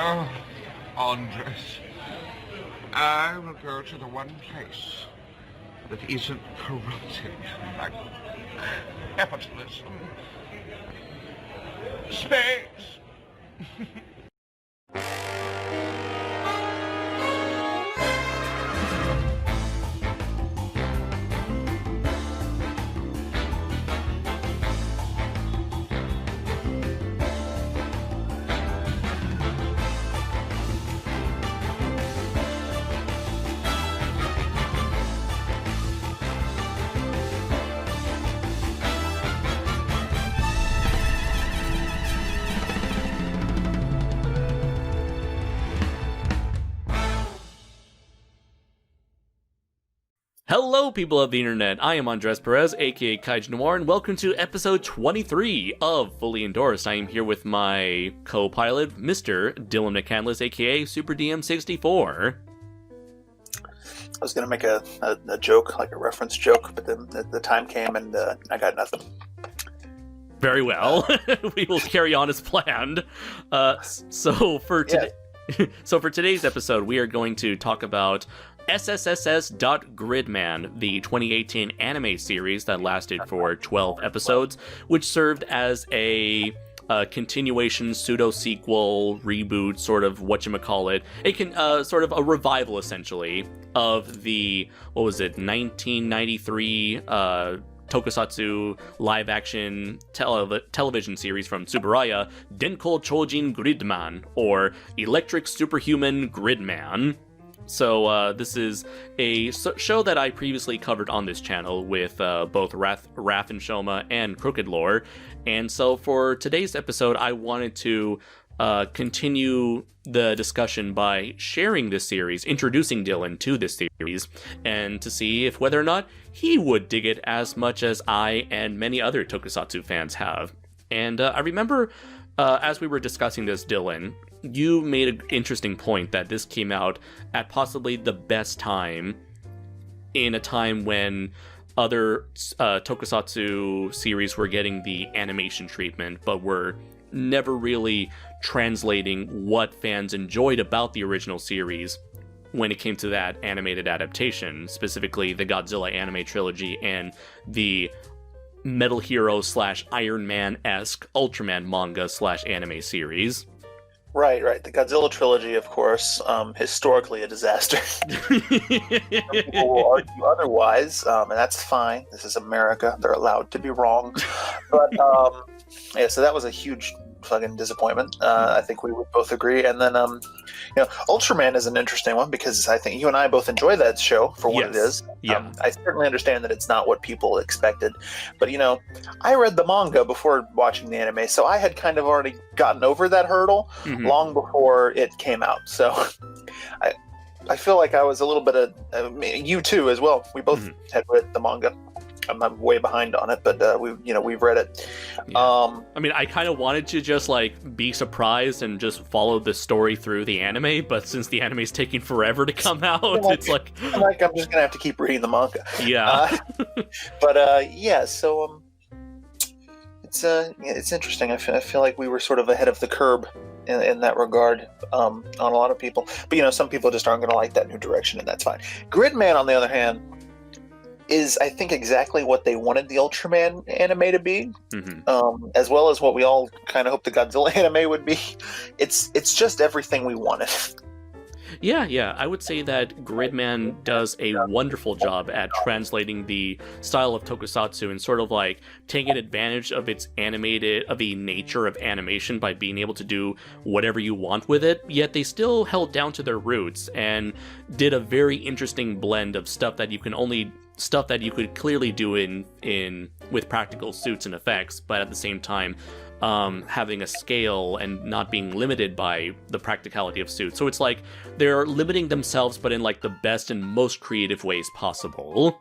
Oh, Andres, I will go to the one place that isn't corrupted by capitalism. Space! Hello, people of the internet. I am Andres Perez, aka Kaiju Noir, and welcome to episode 23 of Fully Endorsed. I am here with my co-pilot, Mr. Dillion McCandless, aka Super DM64. I was going to make a joke, like a reference joke, but then the time came and I got nothing. Very well. We will carry on as planned. So for today's episode, we are going to talk about SSSS.Gridman, the 2018 anime series that lasted for 12 episodes, which served as a continuation, pseudo-sequel, reboot, sort of whatchamacallit. It can, sort of a revival, essentially, of the, 1993 tokusatsu live-action television series from Tsuburaya, Denko Chojin Gridman, or Electric Superhuman Gridman. So this is a show that I previously covered on this channel with both Raph and Shoma and Crooked Lore. And so for today's episode, I wanted to continue the discussion by sharing this series, introducing Dillion to this series, and to see if whether or not he would dig it as much as I and many other tokusatsu fans have. And I remember as we were discussing this, Dillion, you made an interesting point that this came out at possibly the best time, in a time when other tokusatsu series were getting the animation treatment, but were never really translating what fans enjoyed about the original series when it came to that animated adaptation, specifically the Godzilla anime trilogy and the Metal Hero / Iron Man-esque Ultraman manga / anime series. Right. The Godzilla trilogy, of course, historically a disaster. People will argue otherwise, and that's fine. This is America. They're allowed to be wrong. But, yeah, so that was a huge fucking disappointment. I think we would both agree. And then, Ultraman is an interesting one because I think you and I both enjoy that show for what it is. Yeah. I certainly understand that it's not what people expected. But, I read the manga before watching the anime, so I had kind of already gotten over that hurdle long before it came out. So I feel like I was a little bit of, you too as well. We both had read the manga. I'm way behind on it, but we've read it. Yeah. I kind of wanted to just be surprised and just follow the story through the anime, but since the anime's taking forever to come out, it's like I'm just gonna have to keep reading the manga. Yeah. So it's interesting. I feel like we were sort of ahead of the curb in that regard on a lot of people, but some people just aren't gonna like that new direction, and that's fine. Gridman, on the other hand, is I think exactly what they wanted the Ultraman anime to be, as well as what we all kind of hope the Godzilla anime would be. It's just everything we wanted. Yeah, I would say that Gridman does a wonderful job at translating the style of tokusatsu and sort of taking advantage of the nature of animation by being able to do whatever you want with it, yet they still held down to their roots and did a very interesting blend of stuff that you could clearly do in with practical suits and effects, but at the same time having a scale and not being limited by the practicality of suits. So it's like they're limiting themselves, but in the best and most creative ways possible.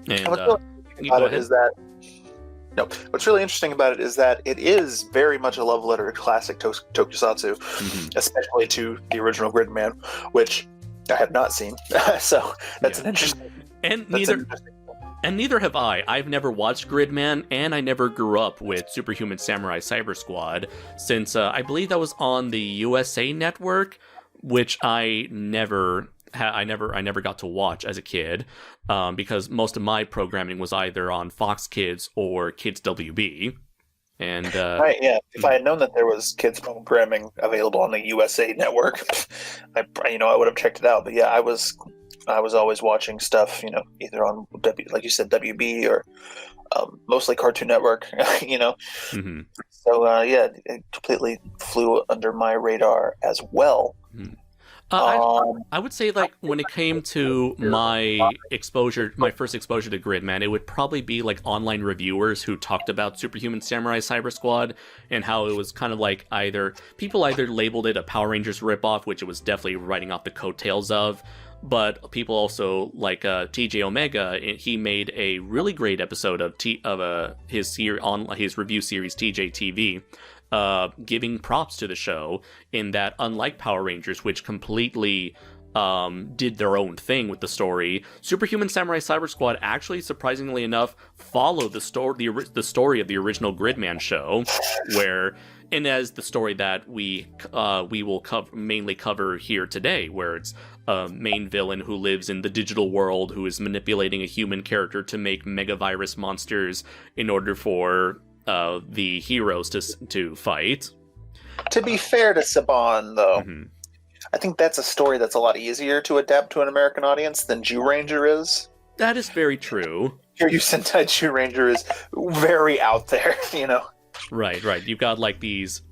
And what's really interesting about it is that it is very much a love letter to classic tokusatsu, especially to the original Gridman, which I have not seen. So that's an interesting. And neither And neither have I. I've never watched Gridman, and I never grew up with Superhuman Samurai Cyber Squad, since I believe that was on the USA Network, which I never got to watch as a kid, because most of my programming was either on Fox Kids or Kids WB. And right, yeah. If I had known that there was kids programming available on the USA Network, I would have checked it out. But yeah, I was always watching stuff, either on like you said, WB or mostly Cartoon Network, Mm-hmm. So yeah, it completely flew under my radar as well. Mm-hmm. I would say, like, when it came to my first exposure to Gridman, it would probably be like online reviewers who talked about Superhuman Samurai Cyber Squad and how it was kind of like people either labeled it a Power Rangers ripoff, which it was definitely writing off the coattails of, but people also like TJ Omega. He made a really great episode of his review series TJ TV. Giving props to the show in that, unlike Power Rangers, which completely did their own thing with the story, Superhuman Samurai Cyber Squad actually, surprisingly enough, followed the story of the original Gridman show, and as the story that we will mainly cover here today, where it's a main villain who lives in the digital world who is manipulating a human character to make megavirus monsters in order for the heroes to fight. To be fair to Saban, though, Mm-hmm. I think that's a story that's a lot easier to adapt to an American audience than Jew Ranger is. That is very true. Kiryu Sentai Jew Ranger is very out there, Right. You've got like these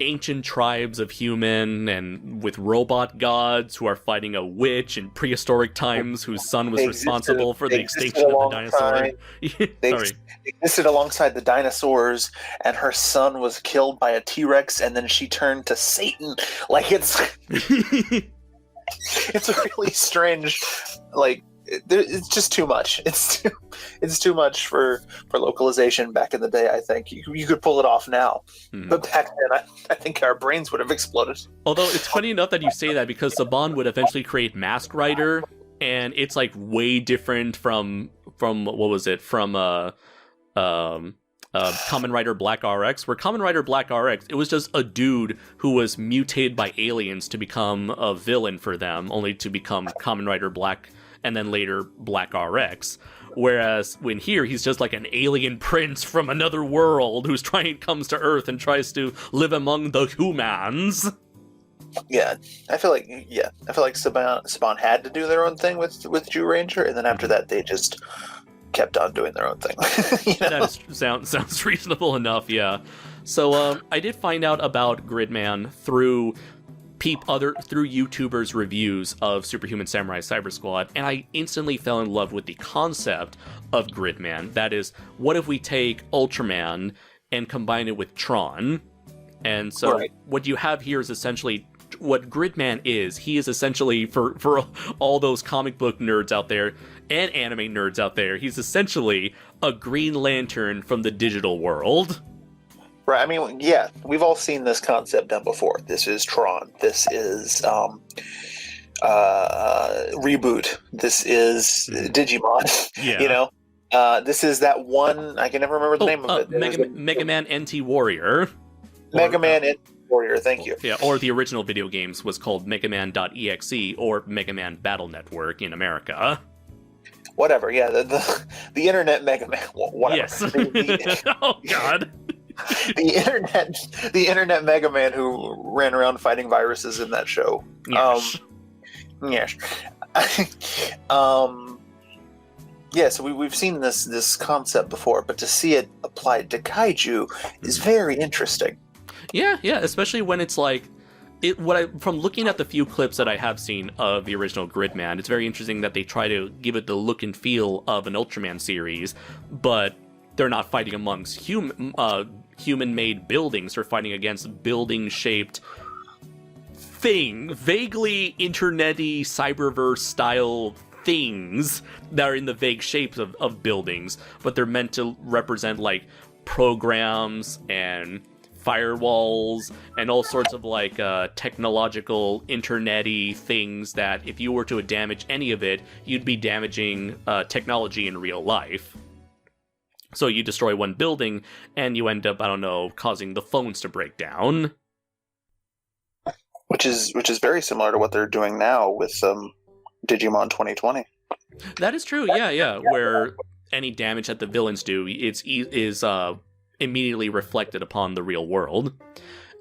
ancient tribes of human and with robot gods who are fighting a witch in prehistoric times whose son was responsible for the extinction of the dinosaur. They existed alongside the dinosaurs, and her son was killed by a T-Rex, and then she turned to Satan. Like, it's it's a really strange, like, it's just too much. It's too much for localization back in the day. I think you could pull it off now, but back then I think our brains would have exploded. Although it's funny enough that you say that, because Saban would eventually create Mask Rider, and it's like way different from what was it, from Kamen Rider Black RX, where Kamen Rider Black RX, it was just a dude who was mutated by aliens to become a villain for them, only to become Kamen Rider Black and then later Black RX. Whereas when here, he's just like an alien prince from another world who's comes to Earth and tries to live among the humans. Yeah, I feel like Saban had to do their own thing with Jew Ranger, and then after that they just kept on doing their own thing. That sounds reasonable enough, yeah. So I did find out about Gridman through YouTubers' reviews of Superhuman Samurai Cyber Squad, and I instantly fell in love with the concept of Gridman. That is, what if we take Ultraman and combine it with Tron? And so What you have here is essentially what Gridman is. He is essentially, for all those comic book nerds out there and anime nerds out there, he's essentially a Green Lantern from the digital world. Right, I mean, yeah, we've all seen this concept done before. This is Tron. This is Reboot. This is Digimon. Yeah. This is that one, I can never remember the name of it. Mega Man NT Warrior. Mega Man NT Warrior, thank you. Yeah, or the original video games was called Mega Man.exe or Mega Man Battle Network in America. Whatever, yeah, the Internet Mega Man, whatever. Yes. Oh, God. The internet Mega Man who ran around fighting viruses in that show. Yes. Yes. Yeah, so we've seen this concept before, but to see it applied to kaiju is very interesting. Yeah, especially when it's like from looking at the few clips that I have seen of the original Gridman, it's very interesting that they try to give it the look and feel of an Ultraman series, but they're not fighting amongst human-made buildings. They're fighting against building-shaped vaguely internet-y, cyberverse-style things that are in the vague shapes of buildings, but they're meant to represent, like, programs and firewalls and all sorts of like technological internet-y things that if you were to damage any of it, you'd be damaging technology in real life. So you destroy one building and you end up, I don't know, causing the phones to break down. Which is very similar to what they're doing now with Digimon 2020. That is true, yeah. Where any damage that the villains do is immediately reflected upon the real world.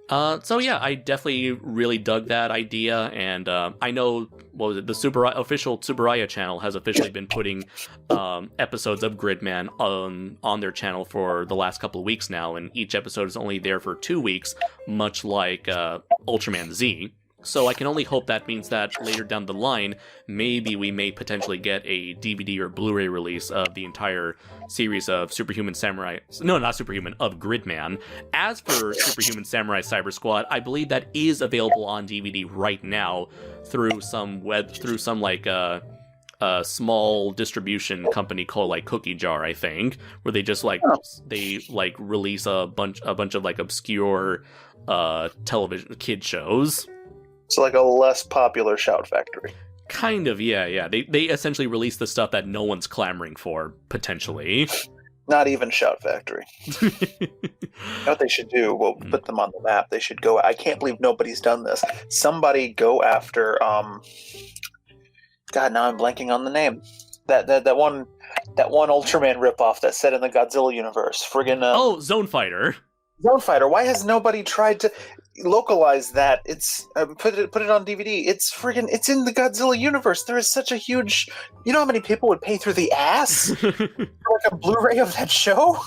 So yeah, I definitely really dug that idea, and I know, what was it, the official Tsuburaya channel has officially been putting episodes of Gridman on their channel for the last couple of weeks now, and each episode is only there for 2 weeks, much like Ultraman Z. So I can only hope that means that later down the line, maybe we may potentially get a DVD or Blu-ray release of the entire series of Superhuman Samurai... No, not Superhuman, of Gridman. As for Superhuman Samurai Cyber Squad, I believe that is available on DVD right now through some small distribution company called like Cookie Jar, I think, where they just release a bunch of like obscure television kid shows. So like a less popular Shout Factory. Kind of, yeah. They essentially release the stuff that no one's clamoring for, potentially. Not even Shout Factory. You know what they should do? We'll put them on the map. They should go... I can't believe nobody's done this. Somebody go after... God, now I'm blanking on the name. That one Ultraman ripoff that's set in the Godzilla universe. Friggin' Zone Fighter. Zone Fighter. Why has nobody tried to localize that? It's put it on DVD. It's in the Godzilla universe. There is such a huge... You know how many people would pay through the ass for like a Blu-ray of that show?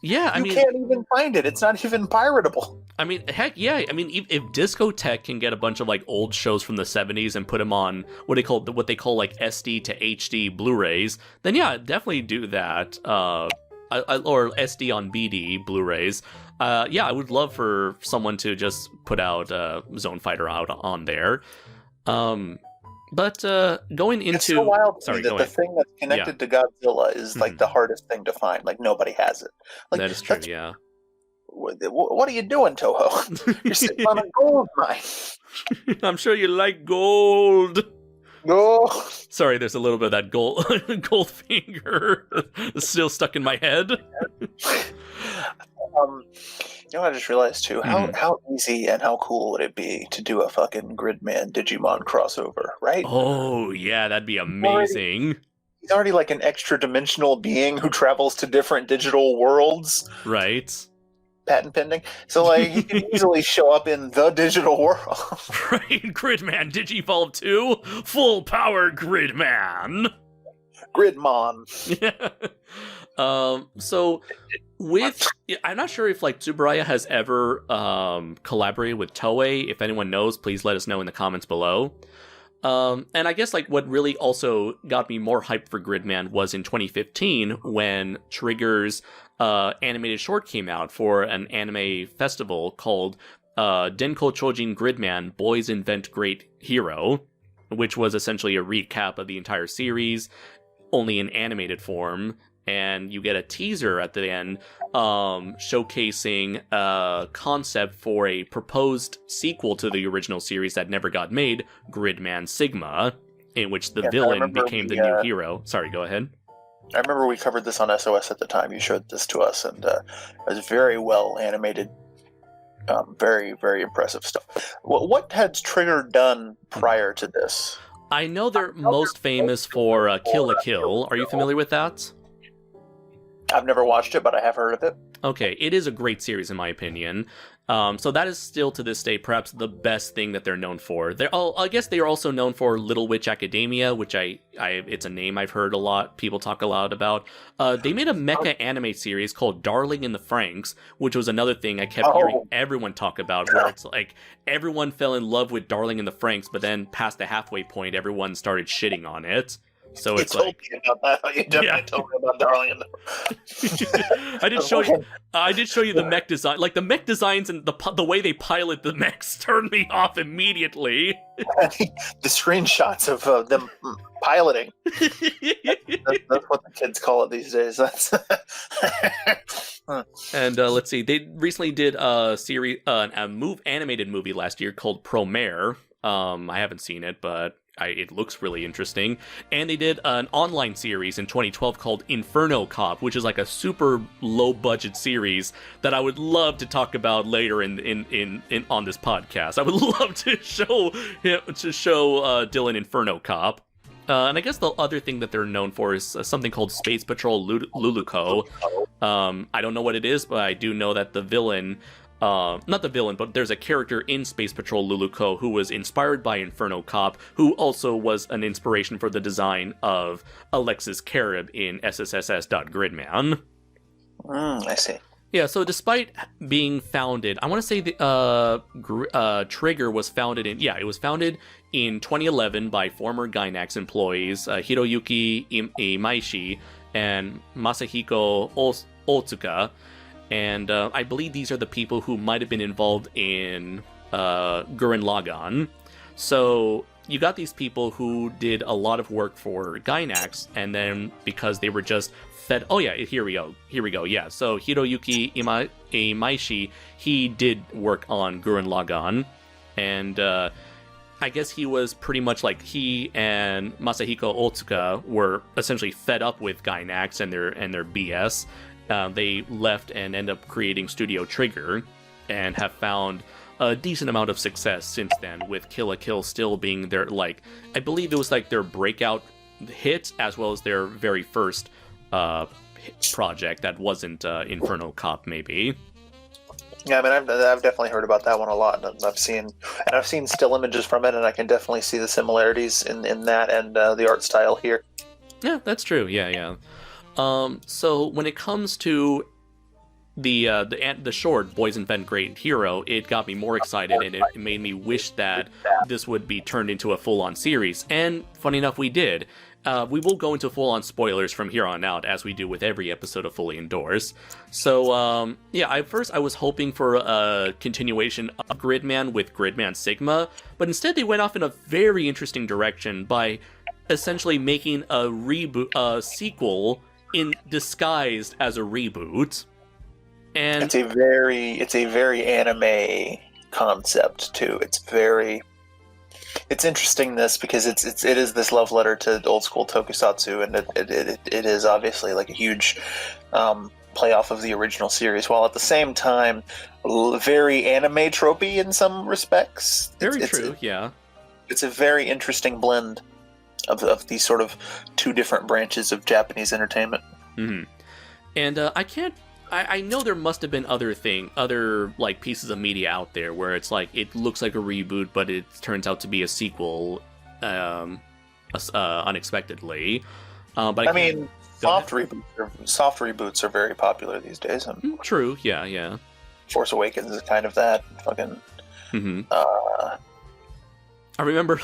Yeah, I mean, you can't even find it. It's not even piratable. I mean, heck yeah. I mean, if Discotech can get a bunch of like old shows from the 70s and put them on what they call like SD to HD Blu-rays, then yeah, definitely do that. Or SD on BD Blu-rays. Yeah, I would love for someone to just put out Zone Fighter out on there. But going into... It's so wild sorry, that the thing that's connected to Godzilla is like the hardest thing to find. Like nobody has it. Like, that is true, yeah. What are you doing, Toho? You're sitting on a gold mine. I'm sure you like gold. No. Sorry, there's a little bit of that gold finger still stuck in my head. You know what I just realized too? How easy and how cool would it be to do a fucking Gridman Digimon crossover, right? Oh yeah, that'd be amazing. He's already like an extra dimensional being who travels to different digital worlds. Right. Patent pending. So like he can easily show up in the digital world. Right, Gridman Digivolve 2, full power Gridman. Gridmon. So with, I'm not sure if like Tsuburaya has ever collaborated with Toei. If anyone knows, please let us know in the comments below. And I guess like what really also got me more hyped for Gridman was in 2015 when Trigger's animated short came out for an anime festival called Denko Chojin Gridman Boys Invent Great Hero, which was essentially a recap of the entire series, only in animated form. And you get a teaser at the end showcasing a concept for a proposed sequel to the original series that never got made, Gridman Sigma, in which the villain became the new hero. Sorry, go ahead. I remember we covered this on SOS at the time. You showed this to us, and it was very well animated. Very, very impressive stuff. What had Trigger done prior to this? I know they're most famous for Kill la Kill. Are you familiar with that? I've never watched it, but I have heard of it. Okay, it is a great series in my opinion. So that is still to this day perhaps the best thing that they're known for. I guess they are also known for Little Witch Academia, which it's a name I've heard a lot. People talk a lot about. They made a mecha anime series called Darling in the Franxx, which was another thing I kept hearing everyone talk about, where it's like everyone fell in love with Darling in the Franxx, but then past the halfway point, everyone started shitting on it. So You it's told like me about that. You definitely told me about Darling in the I did show you the mech design. Like the mech designs and the way they pilot the mechs turned me off immediately. The screenshots of them piloting. That's what the kids call it these days. That's And let's see, they recently did a series, animated movie last year called Promare. I haven't seen it, but it looks really interesting. And they did an online series in 2012 called Inferno Cop, which is like a super low budget series that I would love to talk about later in on this podcast. I would love to show Dillion Inferno Cop. And I guess the other thing that they're known for is something called Space Patrol Luluco. I don't know what it is, but I do know that the villain, not the villain, but there's a character in Space Patrol Luluco who was inspired by Inferno Cop, who also was an inspiration for the design of Alexis Kerib in SSSS.Gridman. I see. Yeah, so despite being founded, I want to say the Trigger was founded it was founded in 2011 by former Gainax employees Hiroyuki Imaishi and Masahiko Otsuka, and I believe these are the people who might have been involved in Gurren Lagann. So you got these people who did a lot of work for Gainax, and then because they were just fed... Oh yeah, here we go, yeah. So Hiroyuki Imaishi, he did work on Gurren Lagann, and I guess he was pretty much like he and Masahiko Otsuka were essentially fed up with Gainax and their BS. They left and ended up creating Studio Trigger, and have found a decent amount of success since then, with Kill la Kill still being their, like, I believe it was like their breakout hit, as well as their very first project that wasn't Inferno Cop, maybe. Yeah, I mean, I've definitely heard about that one a lot, and I've seen still images from it, and I can definitely see the similarities in that and the art style here. Yeah, that's true. Yeah. So when it comes to the short Boys Invent Great Hero, it got me more excited, and it made me wish that this would be turned into a full-on series. And funny enough, we did. We will go into full-on spoilers from here on out, as we do with every episode of Fully Endorsed. So, at first I was hoping for a continuation of Gridman with Gridman Sigma, but instead they went off in a very interesting direction by essentially making a sequel disguised as a reboot. And it's a very anime concept too. It's interesting because it is this love letter to old school tokusatsu, and it is obviously like a huge playoff of the original series, while at the same time very anime tropey in some respects. Very true. Yeah, it's a very interesting blend of these sort of two different branches of Japanese entertainment. Mm-hmm. And I know there must have been other like pieces of media out there where it's like it looks like a reboot, but it turns out to be a sequel, unexpectedly. But I mean, soft reboots are very popular these days. True. Yeah. Force Awakens is kind of that. Fucking. Mm-hmm. I remember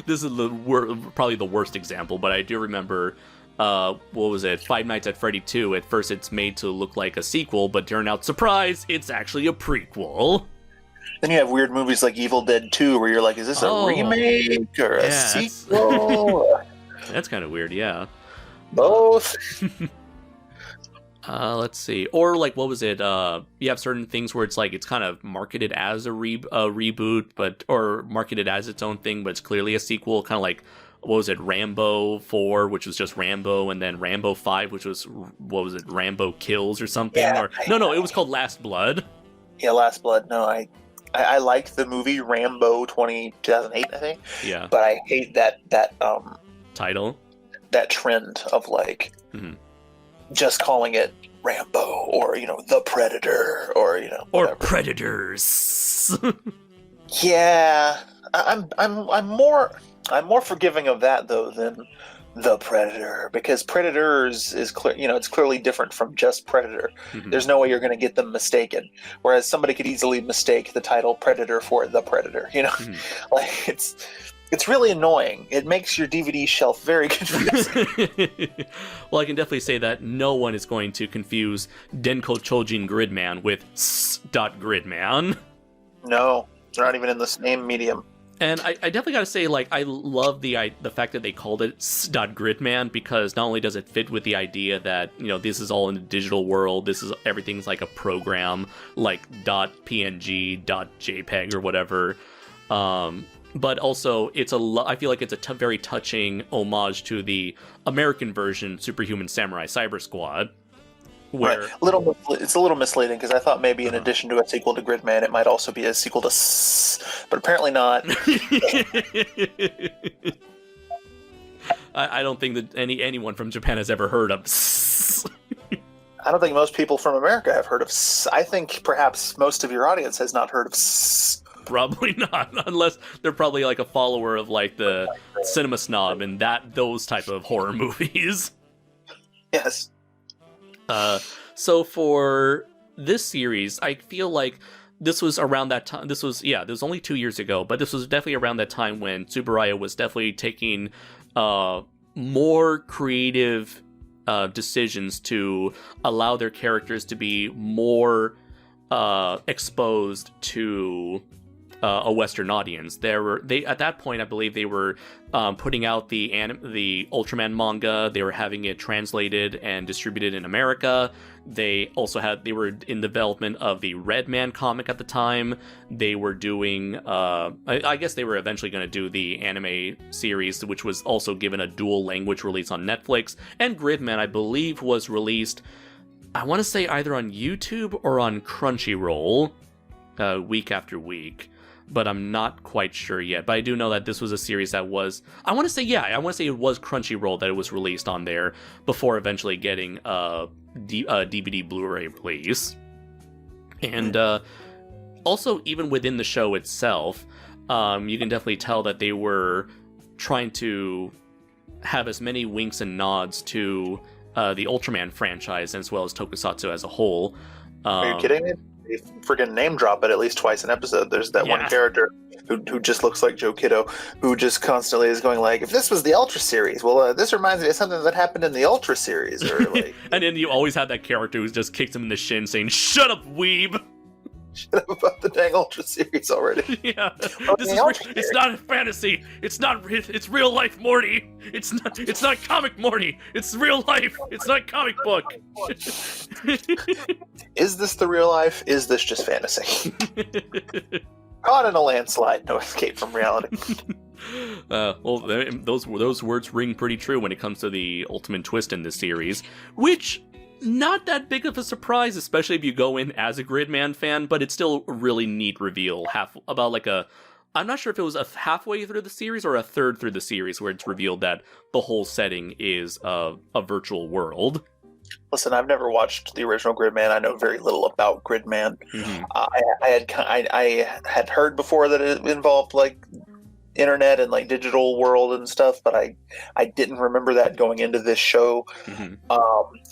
this is probably the worst example, but I do remember. What was it? Five Nights at Freddy 2. At first it's made to look like a sequel, but turned out, surprise, it's actually a prequel. Then you have weird movies like Evil Dead 2, where you're like, is this a remake or a sequel? That's kind of weird, yeah. Both. Let's see. Or like, what was it? You have certain things where it's like it's kind of marketed as a reboot, or marketed as its own thing, but it's clearly a sequel, kind of like, what was it, Rambo 4, which was just Rambo, and then Rambo 5, which was, what was it, Rambo Kills or something? Yeah, No, it was called Last Blood. Yeah, Last Blood. No, I liked the movie Rambo 2008, I think. Yeah. But I hate that title? That trend of like, just calling it Rambo, or, The Predator, or, Or Predators. Yeah. I'm more forgiving of that though than The Predator, because Predators is clear. It's clearly different from just Predator. Mm-hmm. There's no way you're going to get them mistaken. Whereas somebody could easily mistake the title Predator for The Predator. Mm-hmm. Like It's really annoying. It makes your DVD shelf very confusing. Well, I can definitely say that no one is going to confuse Denko Chojin Gridman with S.Gridman. No, they're not even in the same medium. And I definitely gotta say, like, I love the fact that they called it S.Gridman, because not only does it fit with the idea that, you know, this is all in the digital world, everything's like a program, like .png, .jpeg, or whatever, but also I feel like it's a very touching homage to the American version Superhuman Samurai Cyber Squad. Where right. It's a little misleading, because I thought maybe in addition to a sequel to Gridman, it might also be a sequel to S, but apparently not. I don't think that anyone from Japan has ever heard of S. I don't think most people from America have heard of S. I think perhaps most of your audience has not heard of S. Probably not, unless they're probably like a follower of like the Cinema Snob and those type of horror movies. Yes. So for this series, I feel like this was around that time. This was only 2 years ago, but this was definitely around that time when Tsuburaya was definitely taking more creative decisions to allow their characters to be more exposed to a Western audience. They at that point, I believe they were putting out the Ultraman manga. They were having it translated and distributed in America. They were in development of the Redman comic at the time. They were doing, I guess they were eventually going to do the anime series, which was also given a dual language release on Netflix. And Gridman, I believe, was released, I want to say either on YouTube or on Crunchyroll, week after week. But I'm not quite sure yet. But I do know that this was a series that was, I want to say it was Crunchyroll that it was released on there before eventually getting a DVD Blu-ray release. And also, even within the show itself, you can definitely tell that they were trying to have as many winks and nods to the Ultraman franchise as well as Tokusatsu as a whole. Are you kidding me? They freaking name drop it at least twice an episode. There's that one character who just looks like Joe Kiddo, who just constantly is going like, if this was the Ultra series, well, this reminds me of something that happened in the Ultra series. Or like, and then you always have that character who just kicks him in the shin saying, shut up, weeb! Shut up about the dang Ultra series already. Yeah. It's not a fantasy. It's real life, Morty. It's not comic Morty. It's real life. It's not comic book. Is this the real life? Is this just fantasy? Caught in a landslide, no escape from reality. Well, those words ring pretty true when it comes to the ultimate twist in this series, which, not that big of a surprise, especially if you go in as a Gridman fan, but it's still a really neat reveal. I'm not sure if it was a halfway through the series or a third through the series where it's revealed that the whole setting is a virtual world. Listen, I've never watched the original Gridman. I know very little about Gridman. Mm-hmm. I had heard before that it involved like internet and like digital world and stuff, but I didn't remember that going into this show. Mm-hmm.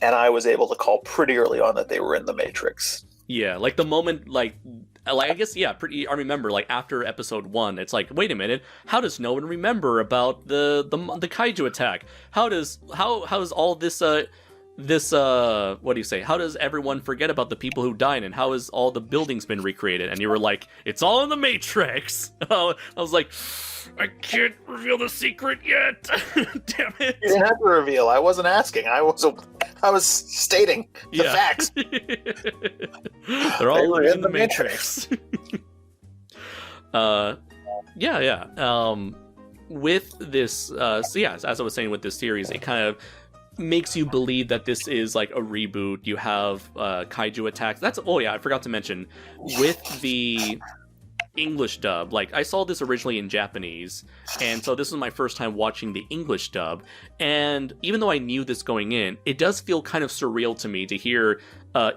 And I was able to call pretty early on that they were in the Matrix. Yeah, like the moment, like I guess, yeah, I remember, like, after episode 1, it's like, wait a minute, how does no one remember about the kaiju attack? How does all this, what do you say? How does everyone forget about the people who died, and how has all the buildings been recreated? And you were like, it's all in the Matrix. I was like, I can't reveal the secret yet. Damn it. You didn't have to reveal. I wasn't asking. I was stating the facts. They're all in the Matrix. With this, so yeah, as I was saying with this series, it kind of makes you believe that this is like a reboot. You have kaiju attacks. I forgot to mention, with the English dub, like, I saw this originally in Japanese, and so this was my first time watching the English dub, and even though I knew this going in, it does feel kind of surreal to me to hear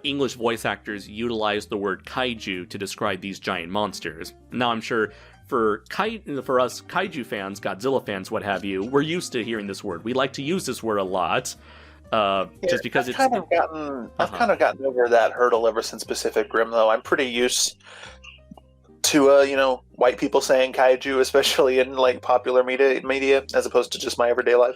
English voice actors utilize the word kaiju to describe these giant monsters. Now, I'm sure for us kaiju fans, Godzilla fans, what have you, we're used to hearing this word. We like to use this word a lot, just because I've kind of gotten over that hurdle ever since Pacific Rim, though. I'm pretty used to white people saying kaiju, especially in like popular media, as opposed to just my everyday life.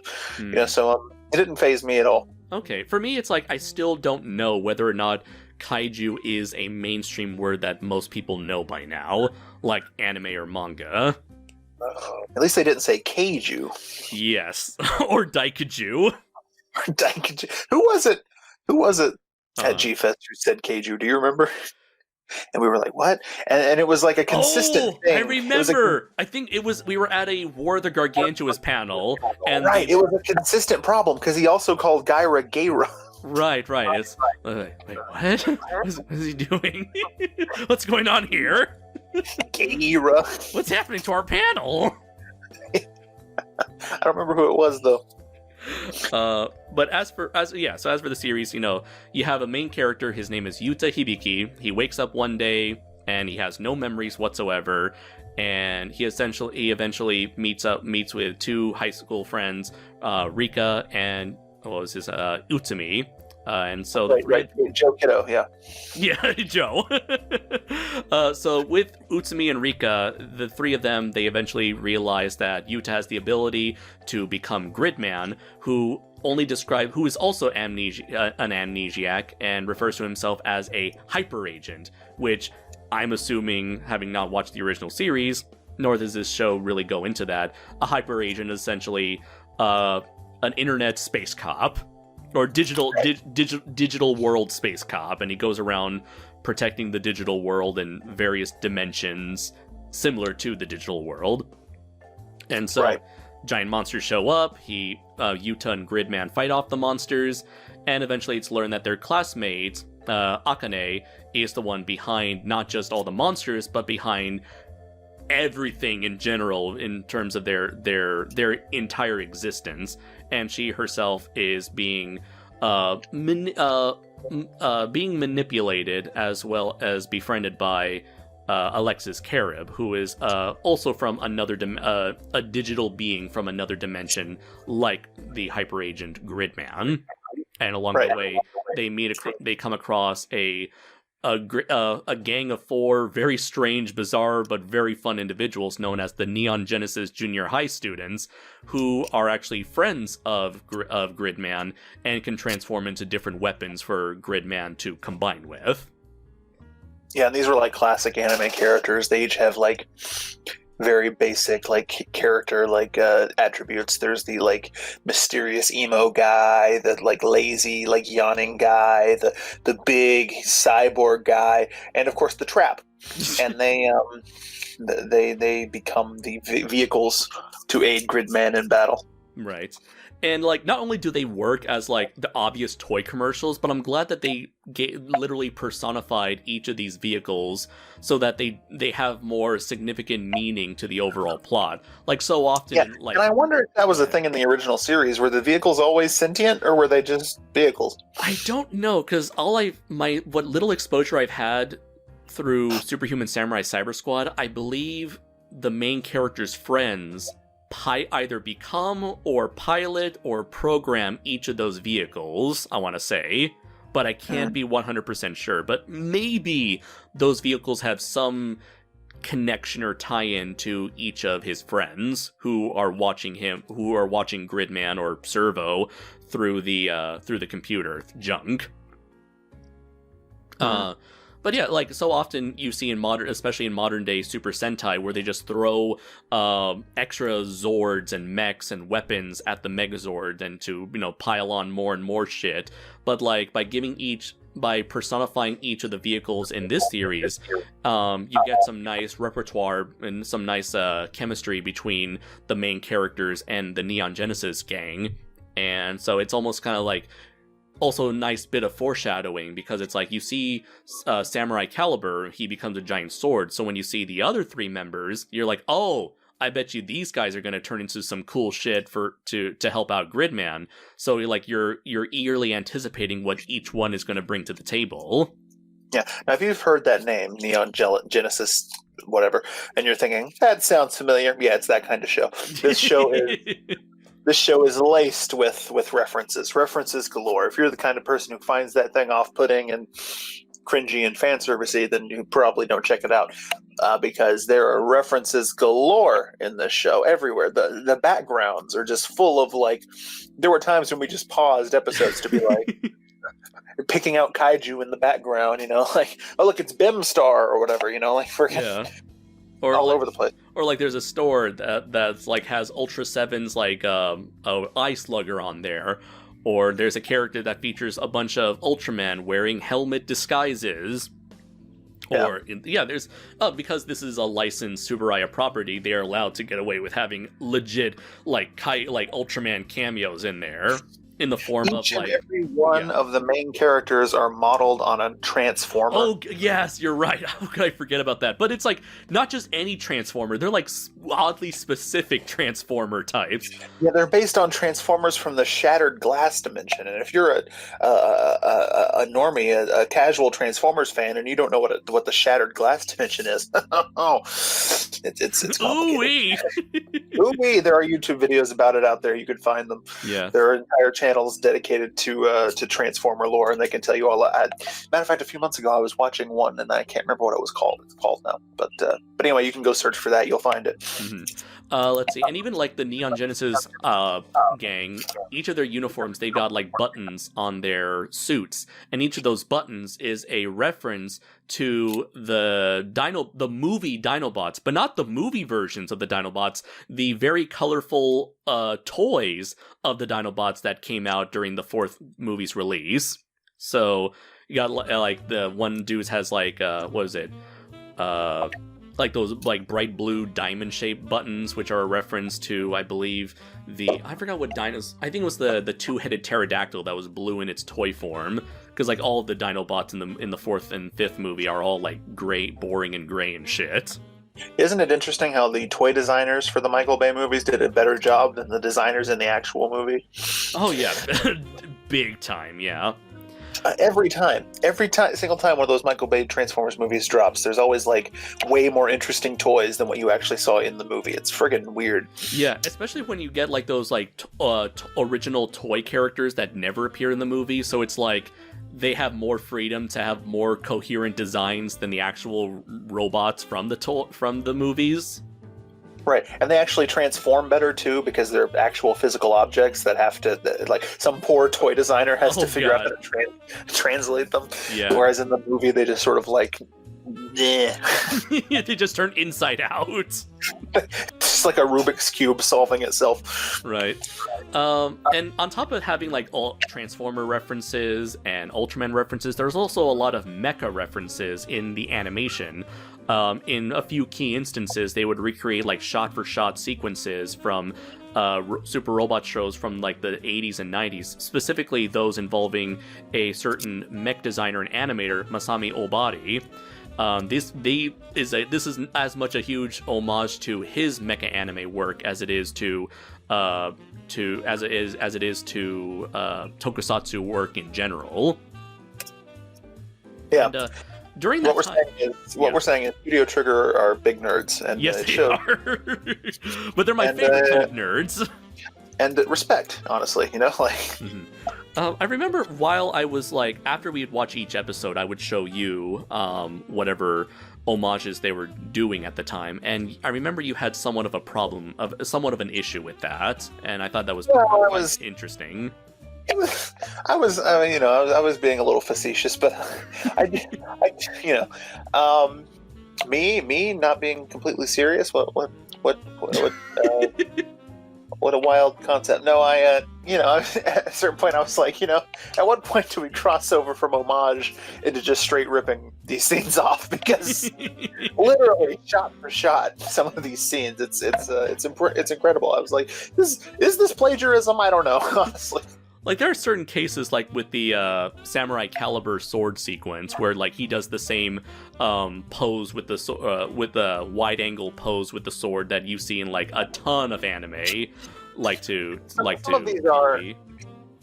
So it didn't faze me at all. Okay, for me, it's like I still don't know whether or not kaiju is a mainstream word that most people know by now, like anime or manga. At least they didn't say kaiju. Yes, or daikaiju. Daikaiju. Who was it at G-Fest who said kaiju? Do you remember? And we were like, what? And it was like a consistent thing. I remember. I think we were at a War of the Gargantuas panel. And right, it was a consistent problem because he also called Gaira Gaira. Right. It's wait, what? What is he doing? What's going on here? Gaira. What's happening to our panel? I don't remember who it was though. But as for the series, you have a main character. His name is Yuta Hibiki. He wakes up one day and he has no memories whatsoever, and he eventually meets with two high school friends, Rika and Utsume. And so right. Joe Kiddo, yeah, Joe. So with Utsume and Rika, the three of them, they eventually realize that Yuta has the ability to become Gridman, who is also an amnesiac and refers to himself as a hyper agent, which I'm assuming, having not watched the original series, nor does this show really go into that, a hyper agent is essentially an internet space cop. Or digital world space cop, and he goes around protecting the digital world in various dimensions similar to the digital world. And so giant monsters show up, Yuta and Gridman fight off the monsters, and eventually it's learned that their classmate, Akane, is the one behind not just all the monsters, but behind everything in general in terms of their entire existence. And she herself is being manipulated as well as befriended by Alexis Kerib, who is also from a digital being from another dimension, like the hyper agent Gridman. And along the way, they come across a gang of four very strange, bizarre, but very fun individuals known as the Neon Genesis Junior High students, who are actually friends of Gridman and can transform into different weapons for Gridman to combine with. Yeah, and these were like classic anime characters. They each have like very basic like character like attributes. There's the like mysterious emo guy, the like lazy like yawning guy, the big cyborg guy, and of course the trap. And they become the vehicles to aid Gridman in battle. Right. And, like, not only do they work as, like, the obvious toy commercials, but I'm glad that they literally personified each of these vehicles so that they have more significant meaning to the overall plot. Like, so often... Yeah, like, and I wonder if that was a thing in the original series. Were the vehicles always sentient, or were they just vehicles? I don't know, because what little exposure I've had through Superhuman Samurai Cyber Squad, I believe the main character's friends... either become or pilot or program each of those vehicles, I want to say, but I can't be 100% sure. But maybe those vehicles have some connection or tie-in to each of his friends who are watching Gridman or Servo through the computer junk. But yeah, like, so often you see especially in modern day Super Sentai, where they just throw extra Zords and mechs and weapons at the Megazord and to, pile on more and more shit. But like, by personifying each of the vehicles in this series, you get some nice repertoire and some nice chemistry between the main characters and the Neon Genesis gang. And so it's almost kind of like, also a nice bit of foreshadowing, because it's like you see Samurai Caliber, he becomes a giant sword. So when you see the other three members, you're like, oh, I bet you these guys are going to turn into some cool shit to help out Gridman. So you're eagerly anticipating what each one is going to bring to the table. Yeah. Now, if you've heard that name, Neon Genesis, whatever, and you're thinking, that sounds familiar. Yeah, it's that kind of show. This show is... This show is laced with references galore. If you're the kind of person who finds that thing off-putting and cringy and fan-servicey, then you probably don't check it out. because there are references galore in this show everywhere. The backgrounds are just full of like. There were times when we just paused episodes to be like picking out kaiju in the background, like, oh look, it's Bimstar or whatever, like Yeah. Or all like, over the place. Or like there's a store that's like has Ultra 7's like a eye slugger on there. Or there's a character that features a bunch of Ultraman wearing helmet disguises. Yeah. Or there's because this is a licensed Subaraya property, they are allowed to get away with having legit like Ultraman cameos in there. In the form Each of and like every one of the main characters are modeled on a transformer. Oh yes, you're right. How could I forget about that? But it's like not just any transformer; they're like oddly specific transformer types. Yeah, they're based on transformers from the Shattered Glass dimension. And if you're a normie, a casual Transformers fan, and you don't know what the Shattered Glass dimension is, it's Ooh-wee. Ooh-wee. There are YouTube videos about it out there. You can find them. Yeah, there are entire channels dedicated to Transformer lore, and they can tell you all. Matter of fact, a few months ago, I was watching one, and I can't remember what it was called. It's called now, but anyway, you can go search for that. You'll find it. Mm-hmm. Let's see, and even like the Neon Genesis gang, each of their uniforms, they've got like buttons on their suits, and each of those buttons is a reference to the movie Dinobots, but not the movie versions of the Dinobots, the very colorful toys of the Dinobots that came out during the fourth movie's release. So you got like the one dude has like what is it? Like those like bright blue diamond shaped buttons, which are a reference to, I believe, I forgot what dinos. I think it was the two-headed pterodactyl that was blue in its toy form. Because like all of the Dinobots in the fourth and fifth movie are all like gray, boring and gray and shit. Isn't it interesting how the toy designers for the Michael Bay movies did a better job than the designers in the actual movie? Oh yeah, big time, yeah. Every single time one of those Michael Bay Transformers movies drops, there's always like way more interesting toys than what you actually saw in the movie. It's friggin' weird. Yeah, especially when you get like those like original toy characters that never appear in the movie. So it's like they have more freedom to have more coherent designs than the actual robots from the movies. Right, and they actually transform better too because they're actual physical objects that have to, like, some poor toy designer has to figure out how to translate them. Yeah. Whereas in the movie, they just sort of like, they just turn inside out. Just like a Rubik's Cube solving itself. Right. And on top of having like all Transformer references and Ultraman references, there's also a lot of mecha references in the animation. In a few key instances, they would recreate like shot-for-shot sequences from Super Robot shows from like the 80s and 90s, specifically those involving a certain mech designer and animator, Masami Obari. This is as much a huge homage to his mecha anime work as it is to tokusatsu work in general. Yeah. And, during that we're saying is Studio Trigger are big nerds, and yes, they are. But they're my favorite kind of nerds. And respect, honestly, like. Mm-hmm. I remember while I was like, after we'd watch each episode, I would show you whatever homages they were doing at the time, and I remember you had somewhat of an issue with that, and I thought that was interesting. I was being a little facetious, but me not being completely serious. What a wild concept. No, at a certain point I was like, at what point do we cross over from homage into just straight ripping these scenes off? Because literally shot for shot, some of these scenes, it's incredible. I was like, is this plagiarism? I don't know, honestly. Like, there are certain cases, like with the Samurai Caliber sword sequence, where like he does the same pose with the wide-angle pose with the sword that you see in like a ton of anime. Some of these are.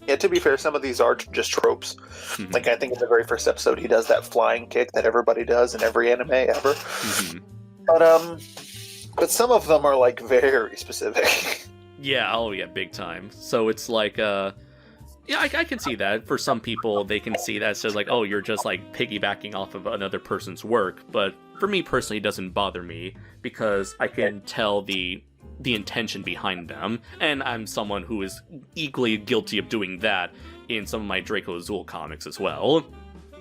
Yeah, to be fair, some of these are just tropes. Mm-hmm. Like I think in the very first episode, he does that flying kick that everybody does in every anime ever. Mm-hmm. But some of them are like very specific. Yeah. Oh yeah, big time. So it's like yeah, I can see that. For some people, they can see that as just like, oh, you're just like piggybacking off of another person's work. But for me personally, it doesn't bother me because I can tell the intention behind them, and I'm someone who is equally guilty of doing that in some of my Draco Azul comics as well.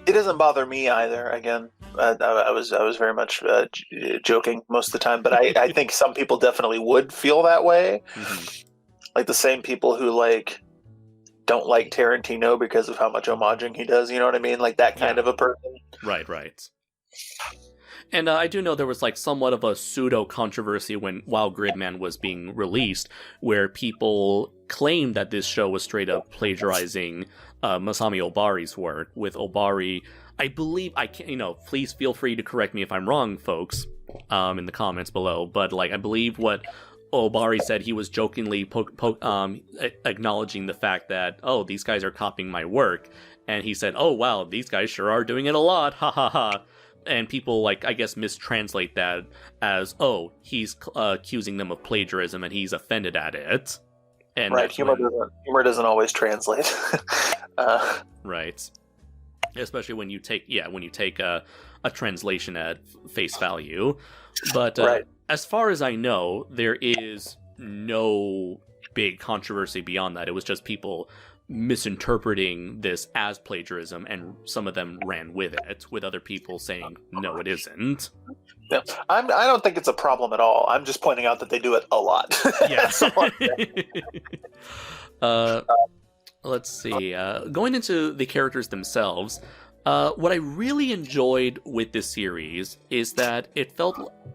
It doesn't bother me either. Again, I was very much joking most of the time, but I think some people definitely would feel that way. Mm-hmm. Like the same people who like don't like Tarantino because of how much homaging he does. You know what I mean? Like that kind of a person. Right. And I do know there was like somewhat of a pseudo controversy while Gridman was being released, where people claimed that this show was straight up plagiarizing Masami Obari's work. With Obari, I believe please feel free to correct me if I'm wrong, folks, in the comments below. But like I believe what Obari said, he was jokingly acknowledging the fact that, oh, these guys are copying my work, and he said, oh wow, these guys sure are doing it a lot, ha ha ha. And people, like, I guess, mistranslate that as, oh, he's accusing them of plagiarism and he's offended at it. And right, humor doesn't always translate. Right. Especially when you take a translation at face value. But right. As far as I know, there is no big controversy beyond that. It was just people misinterpreting this as plagiarism, and some of them ran with it, with other people saying no, it isn't. Yeah. I don't think it's a problem at all. I'm just pointing out that they do it a lot. Yeah. Let's see. Going into the characters themselves, what I really enjoyed with this series is that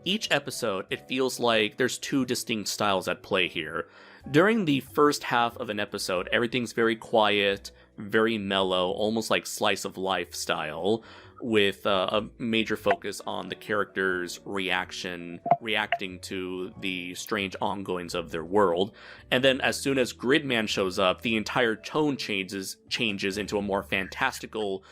each episode, it feels like there's two distinct styles at play here. During the first half of an episode, everything's very quiet, very mellow, almost like slice of life style, with a major focus on the characters' reacting to the strange ongoings of their world. And then as soon as Gridman shows up, the entire tone changes into a more fantastical,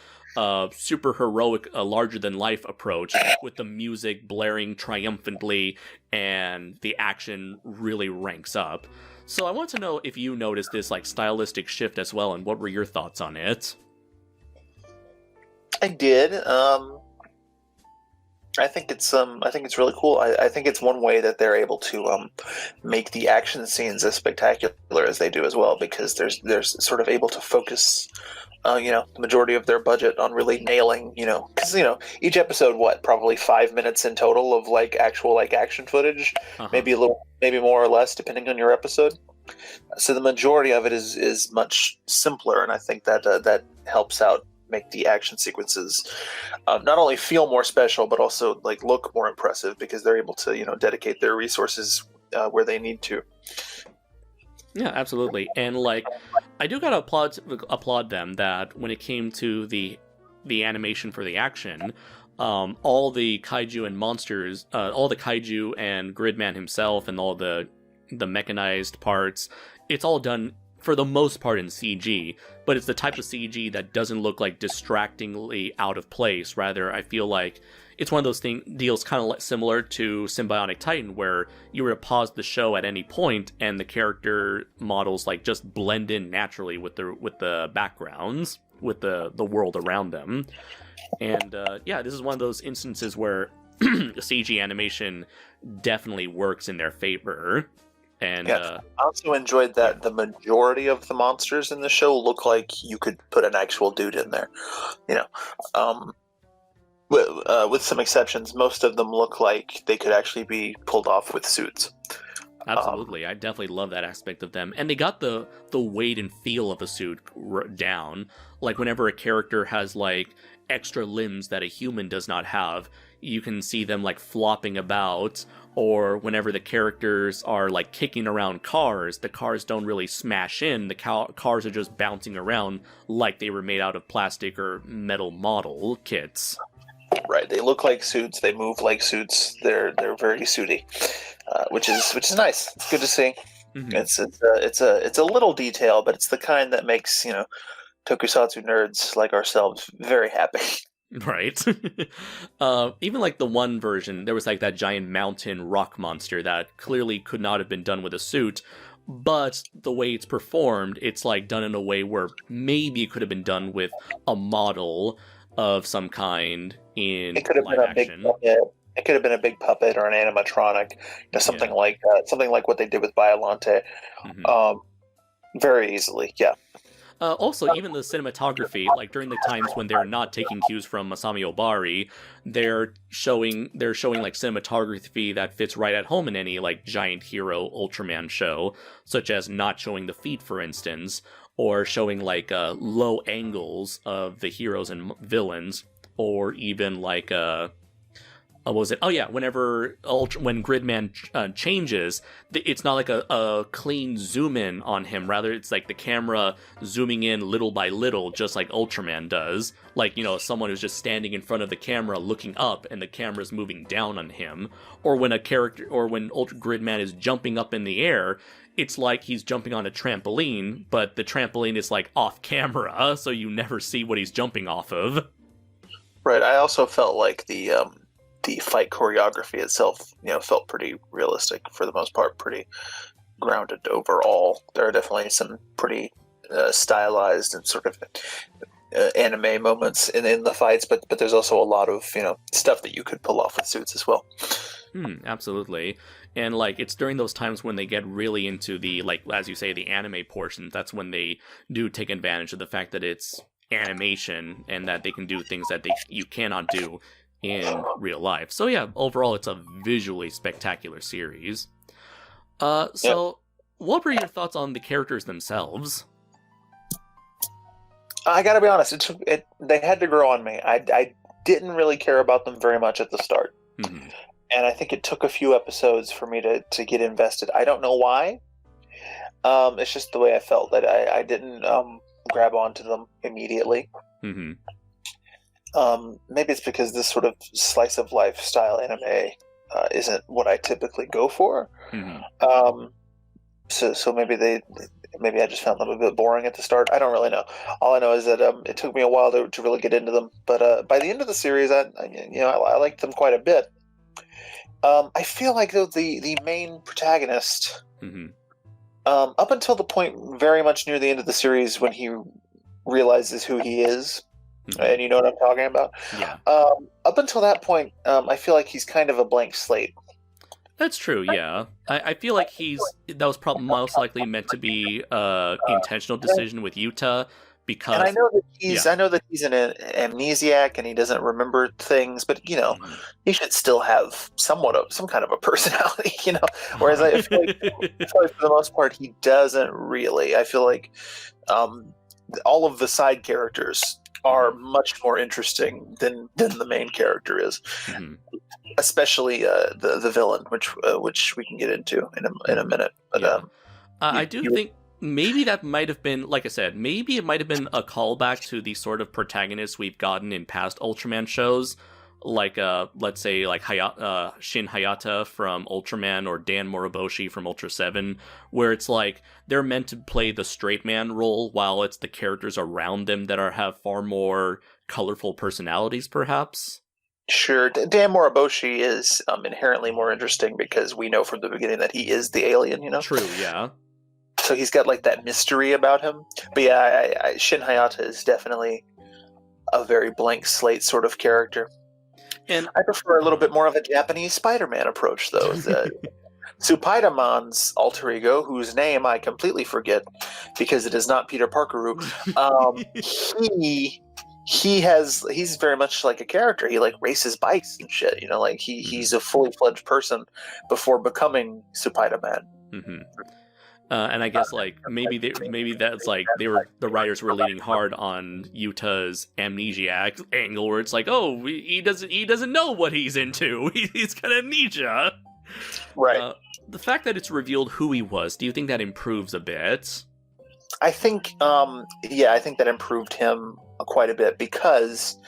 super heroic, larger-than-life approach, with the music blaring triumphantly, and the action really ranks up. So I want to know if you noticed this like stylistic shift as well, and what were your thoughts on it? I did. I think it's really cool. I think it's one way that they're able to make the action scenes as spectacular as they do as well, because they're sort of able to focus the majority of their budget on really nailing, because each episode, probably 5 minutes in total of like actual like action footage, maybe more or less depending on your episode. So the majority of it is much simpler, and I think that helps out make the action sequences not only feel more special but also like look more impressive, because they're able to dedicate their resources where they need to. Yeah, absolutely. And like, I do gotta applaud them that when it came to the animation for the action, all the kaiju and monsters, all the kaiju and Gridman himself, and all the mechanized parts, it's all done for the most part in CG, but it's the type of CG that doesn't look like distractingly out of place. Rather, I feel like it's one of those deals kind of similar to Symbionic Titan, where you were to pause the show at any point and the character models like just blend in naturally with the backgrounds, with the world around them. And this is one of those instances where CG animation definitely works in their favor. And I also enjoyed that the majority of the monsters in the show look like you could put an actual dude in there. With some exceptions, most of them look like they could actually be pulled off with suits. Absolutely. I definitely love that aspect of them. And they got the weight and feel of a suit down. Like whenever a character has like extra limbs that a human does not have, you can see them like flopping about. Or whenever the characters are like kicking around cars, the cars don't really smash in. The cars are just bouncing around like they were made out of plastic or metal model kits. Right, they look like suits. They move like suits. They're very suity, which is nice. It's good to see. Mm-hmm. It's a little detail, but it's the kind that makes tokusatsu nerds like ourselves very happy. Right. Even like the one version, there was like that giant mountain rock monster that clearly could not have been done with a suit, but the way it's performed, it's like done in a way where maybe it could have been done with a model of some kind in live action. It could have been a big puppet or an animatronic, something like that, something like what they did with Biollante. Very easily, yeah. Also, even the cinematography, like during the times when they're not taking cues from Masami Obari, they're showing like cinematography that fits right at home in any like giant hero Ultraman show, such as not showing the feet, for instance, or showing like low angles of the heroes and villains, or even like what was it? Oh yeah, when Gridman changes, it's not like a clean zoom in on him. Rather, it's like the camera zooming in little by little, just like Ultraman does. Like, someone who's just standing in front of the camera looking up and the camera's moving down on him. Or when Gridman is jumping up in the air, it's like he's jumping on a trampoline, but the trampoline is like off camera, so you never see what he's jumping off of. Right. I also felt like the fight choreography itself, felt pretty realistic for the most part, pretty grounded overall. There are definitely some pretty stylized and sort of anime moments in the fights, but there's also a lot of stuff that you could pull off with suits as well. Absolutely. And like it's during those times when they get really into the, like, as you say, the anime portion. That's when they do take advantage of the fact that it's animation and that they can do things that you cannot do in real life. So yeah, overall it's a visually spectacular series. What were your thoughts on the characters themselves? I gotta be honest, they had to grow on me. I didn't really care about them very much at the start. And I think it took a few episodes for me to get invested. I don't know why. It's just the way I felt, that I didn't grab onto them immediately. Maybe it's because this sort of slice of life style anime isn't what I typically go for. So maybe I just found them a bit boring at the start. I don't really know. All I know is that it took me a while to really get into them. But by the end of the series, I liked them quite a bit. I feel like though the main protagonist, up until the point very much near the end of the series when he realizes who he is. And you know what I'm talking about? Yeah. Up until that point, I feel like he's kind of a blank slate. That's true, yeah. I feel like that was probably most likely meant to be an intentional decision with Yuta, because... And I know that he's an amnesiac and he doesn't remember things, but, he should still have some kind of a personality, Whereas I feel like for the most part, he doesn't really. I feel like all of the side characters are much more interesting than the main character is, especially the villain, which we can get into in a minute. But I do think maybe that might have been, like I said, maybe it might have been a callback to the sort of protagonists we've gotten in past Ultraman shows, like let's say like Shin Hayata from Ultraman or Dan Moroboshi from Ultra 7, where it's like they're meant to play the straight man role while it's the characters around them that have far more colorful personalities, perhaps. Sure, Dan Moroboshi is inherently more interesting because we know from the beginning that he is the alien, True, yeah. So he's got like that mystery about him. But yeah, Shin Hayata is definitely a very blank slate sort of character. And I prefer a little bit more of a Japanese Spider-Man approach, though. Tsupaidamon's alter ego, whose name I completely forget because it is not Peter Parkeru, he's very much like a character. He like races bikes and shit, like he's a fully fledged person before becoming Tsupaidamon. And I guess like maybe that's like the writers were leaning hard on Yuta's amnesiac angle, where it's like, oh, he doesn't know what he's into. He's got amnesia. Right. The fact that it's revealed who he was, do you think that improves a bit? I think that improved him quite a bit, because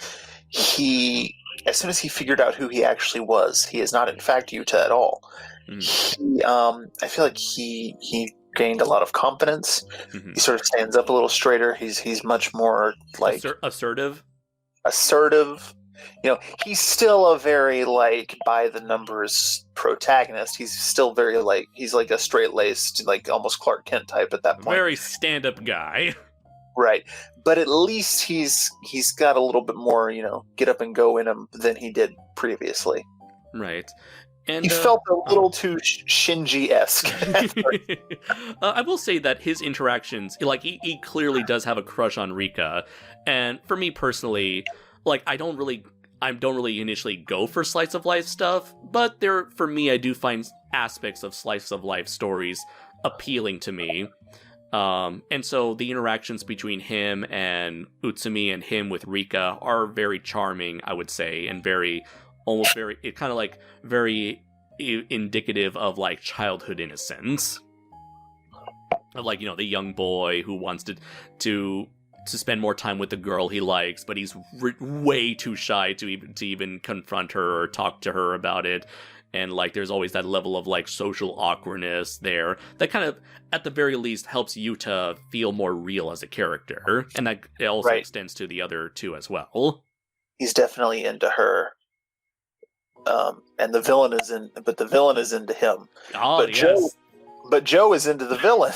as soon as he figured out who he actually was, he is not in fact Yuta at all. I feel like he gained a lot of confidence. He sort of stands up a little straighter. He's much more like assertive. He's still a very like by the numbers protagonist. He's still very like he's like a straight-laced, like almost Clark Kent type at that point. Very stand-up guy. Right. But at least he's got a little bit more, get up and go in him than he did previously. Right. And He felt a little too Shinji-esque. I will say that his interactions, like he clearly does have a crush on Rika, and for me personally, like I don't really initially go for slice of life stuff, but for me I do find aspects of slice of life stories appealing to me. And so the interactions between him and Utsume and him with Rika are very charming, I would say, and very indicative of like childhood innocence, of like, you know, the young boy who wants to spend more time with the girl he likes, but he's way too shy to even confront her or talk to her about it. And like there's always that level of like social awkwardness there that kind of at the very least helps Yuta feel more real as a character, and that it also extends to the other two as well. He's definitely into her. And the villain is into him. Oh, but yes. Joe is into the villain.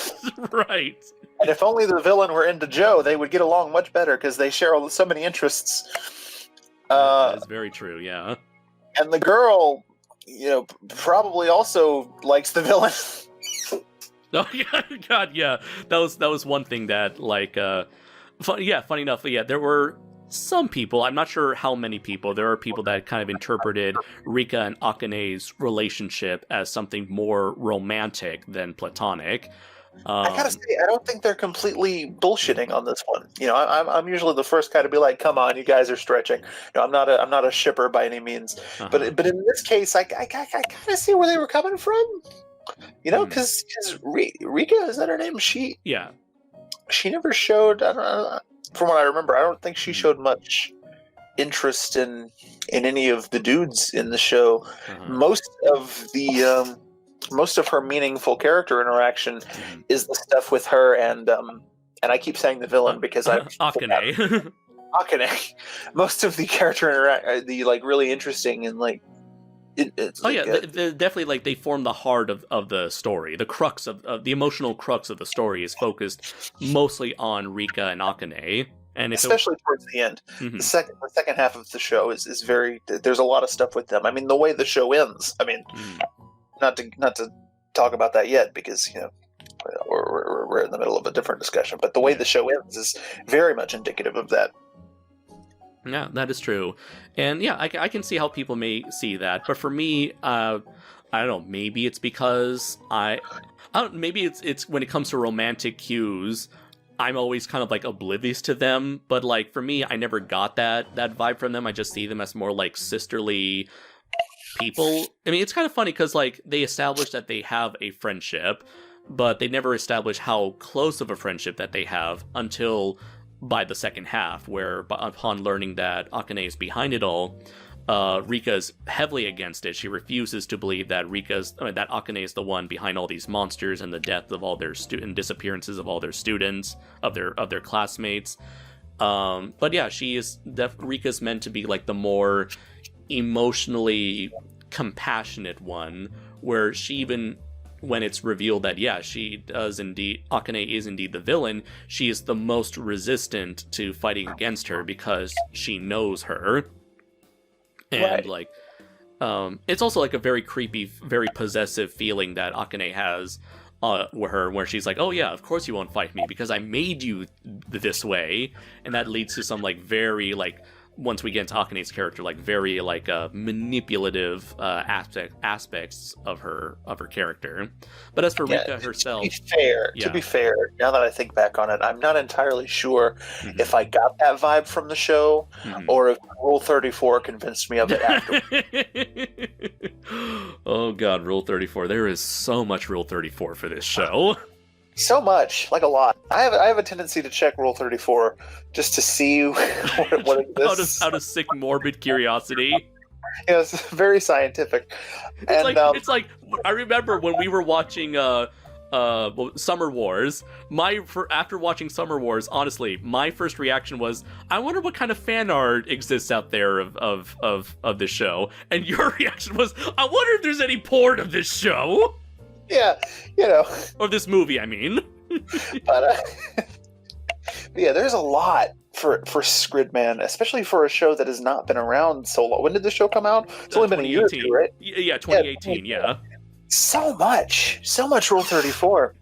Right. And if only the villain were into Joe, they would get along much better because they share so many interests. That is very true, yeah. And the girl, you know, probably also likes the villain. Oh God, yeah. That was one thing that like funny enough, yeah, there were some people, I'm not sure how many people, there are people that kind of interpreted Rika and Akane's relationship as something more romantic than platonic. I gotta say, I don't think they're completely bullshitting on this one. You know, I'm usually the first guy to be like, "Come on, you guys are stretching." You know, I'm not a shipper by any means, but in this case, I kind of see where they were coming from. You know, because Rika, is that her name? She never showed. I don't know. From what I remember, I don't think she showed much interest in any of the dudes in the show. Most of her meaningful character interaction is the stuff with her and I keep saying the villain because Akane. Akane. Most of the character the like really interesting and like it's definitely like they form the heart of the story. The crux of the emotional crux of the story is focused mostly on Rika and Akane, and especially towards the end. The second half of the show is very. There's a lot of stuff with them. I mean, the way the show ends. I mean, not to talk about that yet because you know we're in the middle of a different discussion. But the way the show ends is very much indicative of that. Yeah, that is true. And yeah, I can see how people may see that. But for me, I don't know, maybe it's because maybe it's when it comes to romantic cues, I'm always kind of like oblivious to them. But like for me, I never got that vibe from them. I just see them as more like sisterly people. I mean, it's kind of funny because like they establish that they have a friendship, but they never establish how close of a friendship that they have until by the second half, where upon learning that Akane is behind it all, Rika's heavily against it. She refuses to believe that that Akane is the one behind all these monsters and the death of all their disappearances of all their students, of their classmates. But yeah, Rika's meant to be like the more emotionally compassionate one, where she even, when it's revealed that Akane is indeed the villain, she is the most resistant to fighting against her because she knows her. And like it's also like a very creepy, very possessive feeling that Akane has where she's like, oh yeah, of course you won't fight me because I made you this way. And that leads to some like very like, once we get into Akane's character, like very like manipulative aspects of her character. But as for Rika herself, to be fair, now that I think back on it, I'm not entirely sure if I got that vibe from the show or if Rule 34 convinced me of it after. Oh god, Rule 34! There is so much Rule 34 for this show. So much, like a lot. I have a tendency to check Rule 34 just to see what exists. out of sick, morbid curiosity. Yeah, it's very scientific. It's like I remember when we were watching Summer Wars. After watching Summer Wars, honestly, my first reaction was, I wonder what kind of fan art exists out there of this show. And your reaction was, I wonder if there's any porn of this show. Yeah, you know. Or this movie, I mean. But yeah, there's a lot for Gridman, especially for a show that has not been around so long. When did the show come out? It's only been a year or two, right? Yeah, 2018, yeah. So much Rule 34.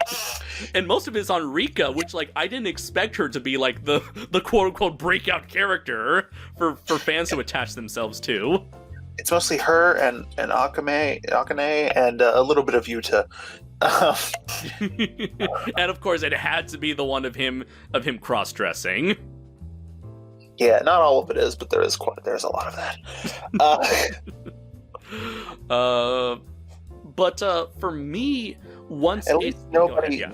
And most of it's on Rika, which, like, I didn't expect her to be, like, the quote-unquote breakout character for fans to attach themselves to. It's mostly her and Akane and a little bit of Yuta. And of course, it had to be the one of him cross-dressing. Yeah, not all of it is, but there's a lot of that. But for me, once at least nobody. Yeah.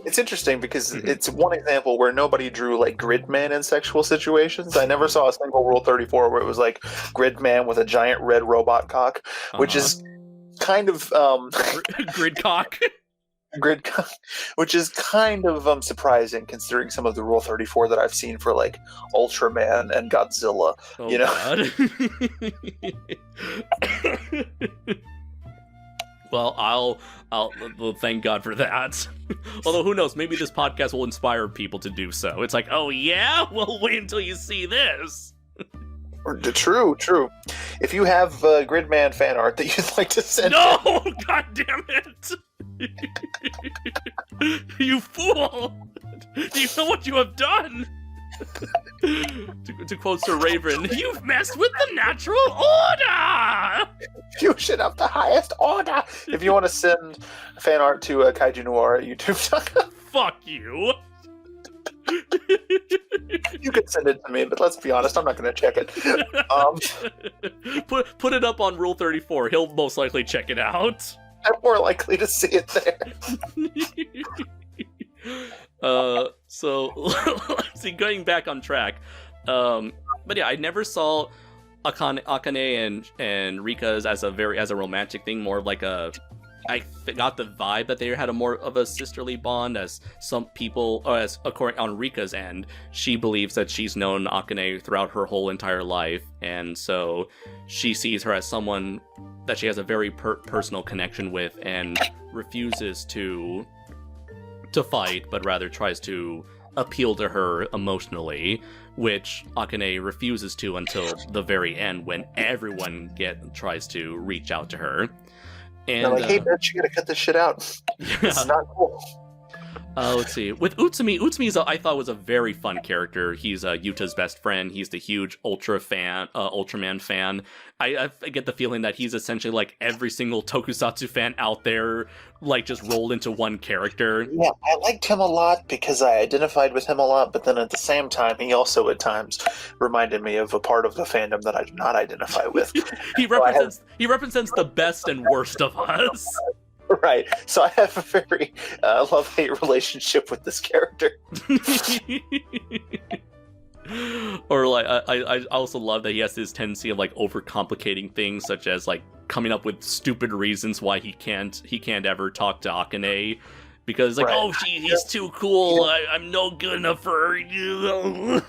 It's interesting because it's one example where nobody drew like Gridman in sexual situations. I never saw a single Rule 34 where it was like Gridman with a giant red robot cock, which is kind of grid cock. Grid cock, which is kind of surprising considering some of the Rule 34 that I've seen for like Ultraman and Godzilla. Oh, you know. God. Well, I'll thank God for that. Although, who knows? Maybe this podcast will inspire people to do so. It's like, oh yeah? Well, wait until you see this. True. If you have Gridman fan art that you'd like to send No! God damn it! You fool! Do you know what you have done? to quote Sir Raven, you've messed with the natural order! Fusion of the highest order! If you want to send fan art to Kaiju Noir at YouTube.com. Fuck you! You can send it to me, but let's be honest, I'm not going to check it. Put it up on Rule 34. He'll most likely check it out. I'm more likely to see it there. So see, going back on track. But yeah, I never saw Akane and Rika's as a romantic thing, more of like a. I got the vibe that they had a more of a sisterly bond, as some people, or as according on Rika's end, she believes that she's known Akane throughout her whole entire life, and so she sees her as someone that she has a very personal connection with, and refuses to fight, but rather tries to appeal to her emotionally, which Akane refuses to until the very end, when everyone tries to reach out to her. And they're like, hey, bitch, you gotta cut this shit out. This is not cool. Let's see. With Utsume, I thought was a very fun character. He's Yuta's best friend. He's the huge Ultraman fan. I get the feeling that he's essentially like every single tokusatsu fan out there, like just rolled into one character. Yeah, I liked him a lot because I identified with him a lot, but then at the same time, he also at times reminded me of a part of the fandom that I do not identify with. He represents the best and worst of us. Right. So I have a very love-hate relationship with this character. Or like, I also love that he has this tendency of like overcomplicating things, such as like coming up with stupid reasons why he can't ever talk to Akane, because like, right. He's too cool. I'm no good enough for you.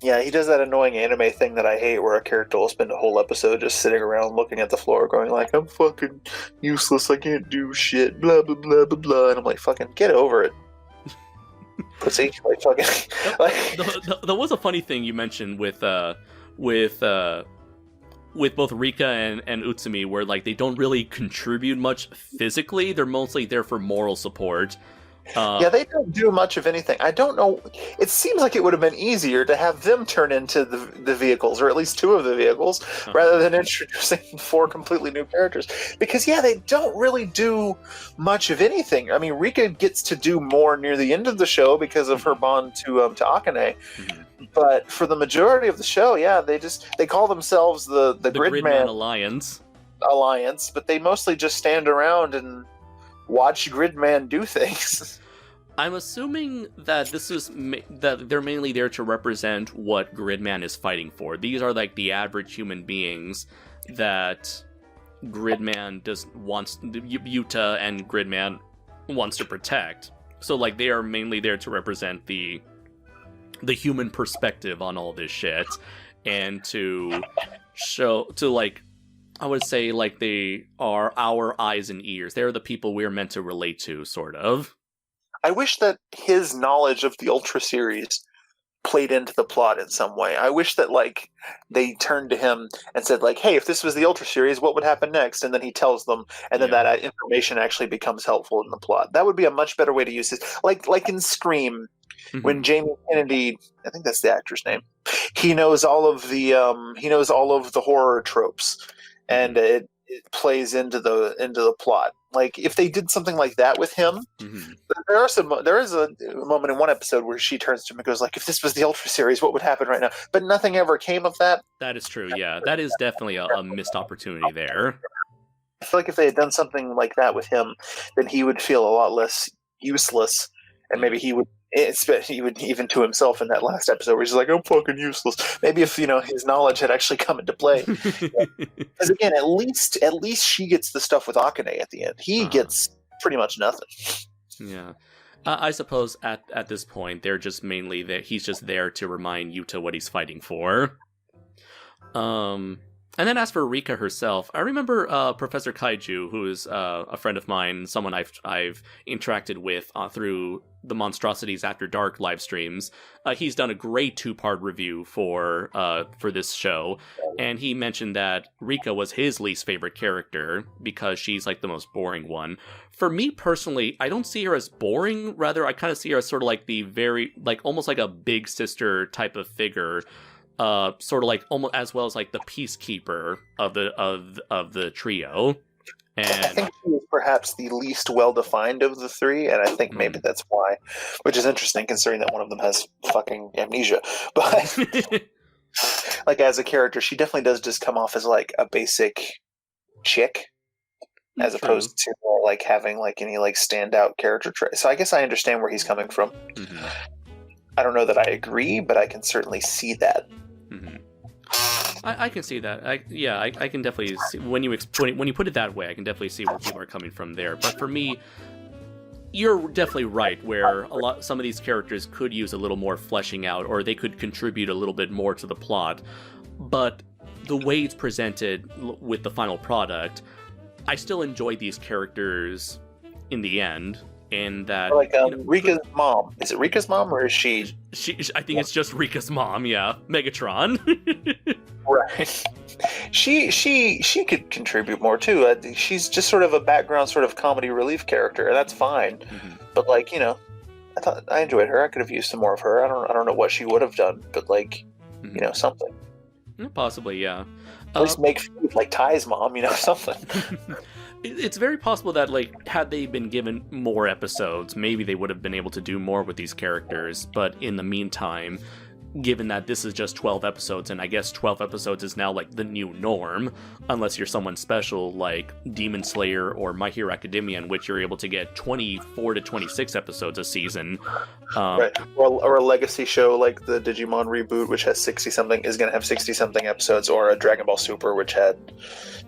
Yeah, he does that annoying anime thing that I hate, where a character will spend a whole episode just sitting around looking at the floor going like, I'm fucking useless, I can't do shit, blah, blah, blah, blah, blah. And I'm like, fucking get over it. Pussy. Like, fucking... There was a funny thing you mentioned with both Rika and Utsume, where like they don't really contribute much physically. They're mostly there for moral support. Yeah, they don't do much of anything. I don't know. It seems like it would have been easier to have them turn into the vehicles, or at least two of the vehicles, rather than introducing four completely new characters. Because, yeah, they don't really do much of anything. I mean, Rika gets to do more near the end of the show because of her bond to Akane. Mm-hmm. But for the majority of the show, yeah, they call themselves the Gridman Alliance, but they mostly just stand around and watch Gridman do things. I'm assuming that that they're mainly there to represent what Gridman is fighting for. These are like the average human beings that Gridman Yuta and Gridman wants to protect. So like they are mainly there to represent the human perspective on all this shit, and to like, I would say, like, they are our eyes and ears. They're the people we're meant to relate to, sort of. I wish that his knowledge of the Ultra series played into the plot in some way. I wish that like they turned to him and said like, "Hey, if this was the Ultra series, what would happen next?" And then he tells them, and then that information actually becomes helpful in the plot. That would be a much better way to use this. Like in Scream, when Jamie Kennedy, I think that's the actor's name, he knows all of the horror tropes, and it plays into the plot. Like if they did something like that with him, there is a moment in one episode where she turns to him and goes like, "If this was the Ultra series, what would happen right now?" But nothing ever came of that. That is true. Yeah, that is definitely a missed opportunity there. I feel like if they had done something like that with him, then he would feel a lot less useless, and maybe he would even to himself in that last episode where he's like, "I'm fucking useless." Maybe if his knowledge had actually come into play, because again, at least she gets the stuff with Akane at the end. He gets pretty much nothing. Yeah, I suppose at this point they're just mainly that he's just there to remind Yuta what he's fighting for. And then as for Rika herself, I remember Professor Kaiju, who is a friend of mine, someone I've interacted with through the Monstrosities After Dark live streams. He's done a great 2-part review for this show, and he mentioned that Rika was his least favorite character because she's like the most boring one. For me personally, I don't see her as boring. Rather, I kind of see her as sort of like the almost like a big sister type of figure. Sort of like almost as well as like the peacekeeper of the trio, and I think she is perhaps the least well defined of the three, and I think maybe that's why, which is interesting considering that one of them has fucking amnesia. But like as a character, she definitely does just come off as like a basic chick, as opposed to like having like any like standout character trait. So I guess I understand where he's coming from. I don't know that I agree, but I can certainly see that. I can see that. I can definitely see when you put it that way. I can definitely see where people are coming from there. But for me, you're definitely right. Where some of these characters could use a little more fleshing out, or they could contribute a little bit more to the plot. But the way it's presented with the final product, I still enjoy these characters in the end. And that like Rika's mom. Is it Rika's mom or is she? I think it's just Rika's mom. Yeah, Megatron. Right. She could contribute more too. She's just sort of a background, sort of comedy relief character, and that's fine. But like I thought I enjoyed her. I could have used some more of her. I don't know what she would have done, but like something. Possibly, yeah. At least make food like Ty's mom, something. It's very possible that, like, had they been given more episodes, maybe they would have been able to do more with these characters. But in the meantime, given that this is just 12 episodes, and I guess 12 episodes is now, like, the new norm, unless you're someone special like Demon Slayer or My Hero Academia, in which you're able to get 24 to 26 episodes a season. Right. Or a legacy show like the Digimon reboot, which has 60-something, is going to have 60-something episodes, or a Dragon Ball Super, which had,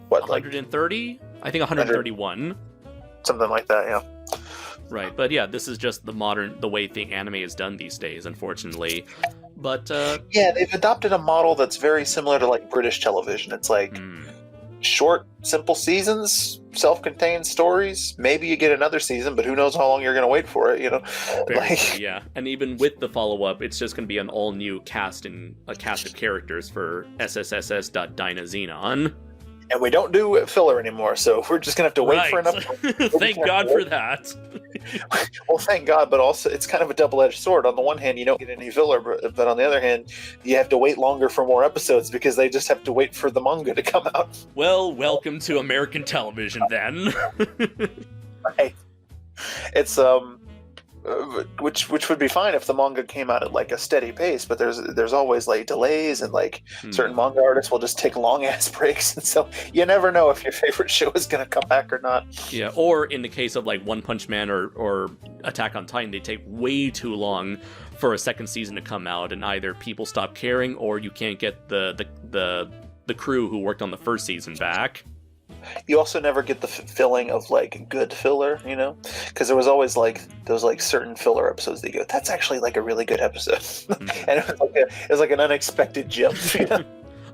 130? I think 131. Something like that, yeah. Right, but yeah, this is just the way the anime is done these days, unfortunately. But yeah, they've adopted a model that's very similar to like British television. It's like short, simple seasons, self-contained stories. Maybe you get another season, but who knows how long you're going to wait for it? Yeah, and even with the follow-up, it's just going to be an all-new cast of characters for SSSS.Dynazenon. And we don't do filler anymore, so we're just going to have to wait for enough. Thank God for that. Well, thank God, but also it's kind of a double-edged sword. On the one hand, you don't get any filler, but on the other hand, you have to wait longer for more episodes because they just have to wait for the manga to come out. Well, welcome to American television, then. Right. It's which would be fine if the manga came out at like a steady pace, but there's always like delays, and like certain manga artists will just take long ass breaks, and so you never know if your favorite show is going to come back or not. Yeah, or in the case of like One Punch Man or Attack on Titan, they take way too long for a second season to come out, and either people stop caring or you can't get the crew who worked on the first season back. You also never get the feeling of like good filler, because there was always like those like certain filler episodes that you go, that's actually like a really good episode, and it was like an unexpected jump.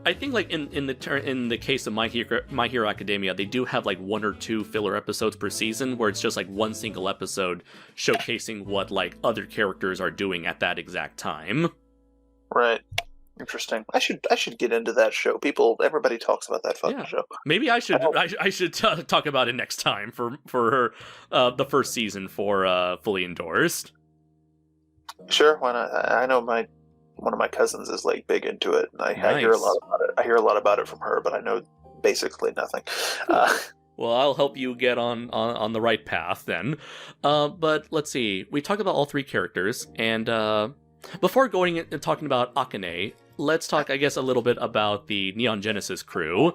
I think like in the case of My Hero Academia, they do have like 1 or 2 filler episodes per season where it's just like one single episode showcasing what like other characters are doing at that exact time. Right. Interesting. I should get into that show. Everybody talks about that fucking show. Maybe I should talk about it next time for the first season for Fully Endorsed. Sure, why not? I know one of my cousins is like big into it, and I hear a lot about it. I hear a lot about it from her, but I know basically nothing. Well, I'll help you get on the right path then. But let's see. We talked about all three characters, and before going and talking about Akane, let's talk, I guess, a little bit about the Neon Genesis crew.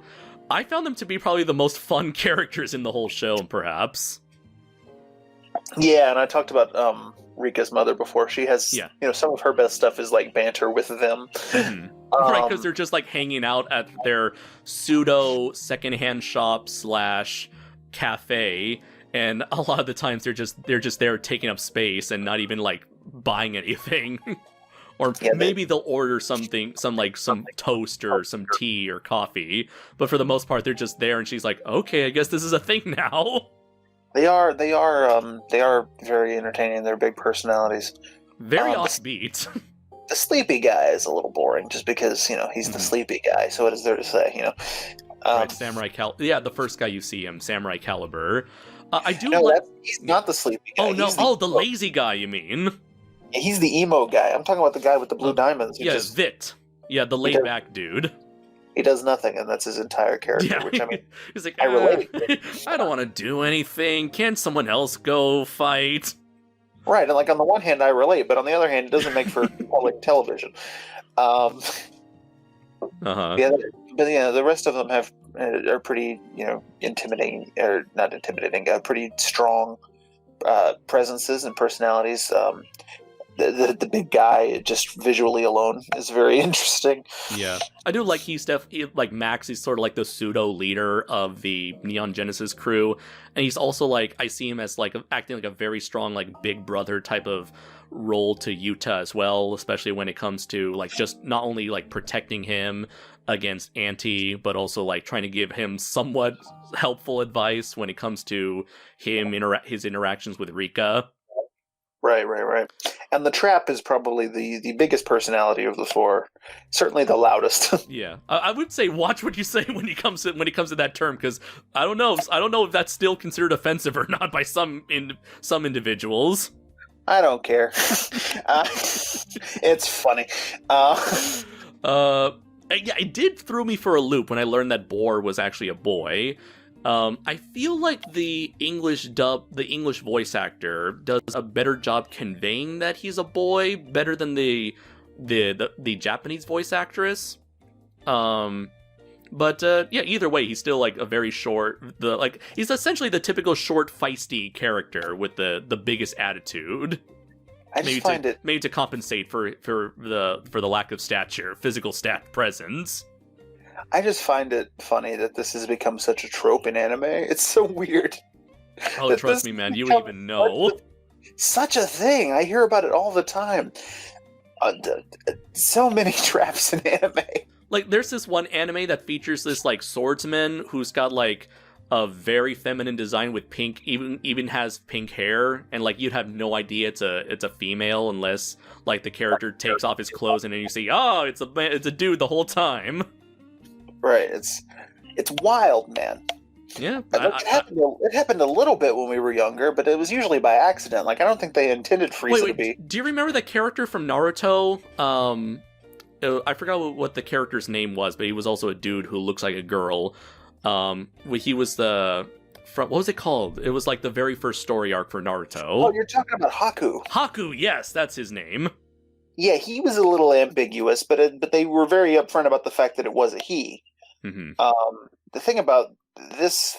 I found them to be probably the most fun characters in the whole show, perhaps. Yeah, and I talked about Rika's mother before. She has, some of her best stuff is like banter with them. Mm-hmm. Right, because they're just like hanging out at their pseudo secondhand shop / cafe, and a lot of the times they're just there taking up space and not even like buying anything. Or maybe they'll order some toast or some tea or coffee, but for the most part they're just there, and she's like, okay, I guess this is a thing now. They are very entertaining. They're big personalities. Very offbeat. The sleepy guy is a little boring, just because he's the sleepy guy. So what is there to say? Right, Samurai the first guy you see him, Samurai Caliber. He's not the sleepy guy. Oh no! The lazy guy, you mean? He's the emo guy. I'm talking about the guy with the blue diamonds. Vit. Yeah, the laid back dude. He does nothing, and that's his entire character. Which he's like, I relate. I don't want to do anything. Can't someone else go fight? Right, and like on the one hand, I relate, but on the other hand, it doesn't make for quality television. Uh-huh. Yeah, but the rest of them are pretty, intimidating, or not intimidating, pretty strong presences and personalities. The big guy, just visually alone, is very interesting. Yeah, I do like like Max. He's sort of like the pseudo leader of the Neon Genesis crew, and he's also like, I see him as like acting like a very strong like big brother type of role to Yuta as well, especially when it comes to like just not only like protecting him against Anti, but also like trying to give him somewhat helpful advice when it comes to his interactions with Rika. Right. And the Trap is probably the biggest personality of the four. Certainly the loudest. Yeah, I would say watch what you say when it comes to that term, because I don't know if that's still considered offensive or not by some individuals. I don't care. It's funny. It did throw me for a loop when I learned that Boar was actually a boy. I feel like the English voice actor does a better job conveying that he's a boy, better than the Japanese voice actress. But either way, he's still like a very short. He's essentially the typical short, feisty character with the biggest attitude. Maybe to compensate for the lack of physical presence. I just find it funny that this has become such a trope in anime. It's so weird. Oh, trust me, man. You wouldn't even know. Such a thing. I hear about it all the time. So many traps in anime. Like, there's this one anime that features this, like, swordsman who's got, like, a very feminine design with pink, even has pink hair, and, like, you'd have no idea it's a female unless, like, the character takes off his clothes and then you see, oh, it's a dude the whole time. Right, it's wild, man. Yeah, it happened a little bit when we were younger, but it was usually by accident. Like, I don't think they intended Frieza to be. Do you remember the character from Naruto? I forgot what the character's name was, but he was also a dude who looks like a girl. He was what was it called? It was like the very first story arc for Naruto. Oh, you're talking about Haku. Haku, yes, that's his name. Yeah, he was a little ambiguous, but they were very upfront about the fact that it was a he. Mm-hmm. The thing about this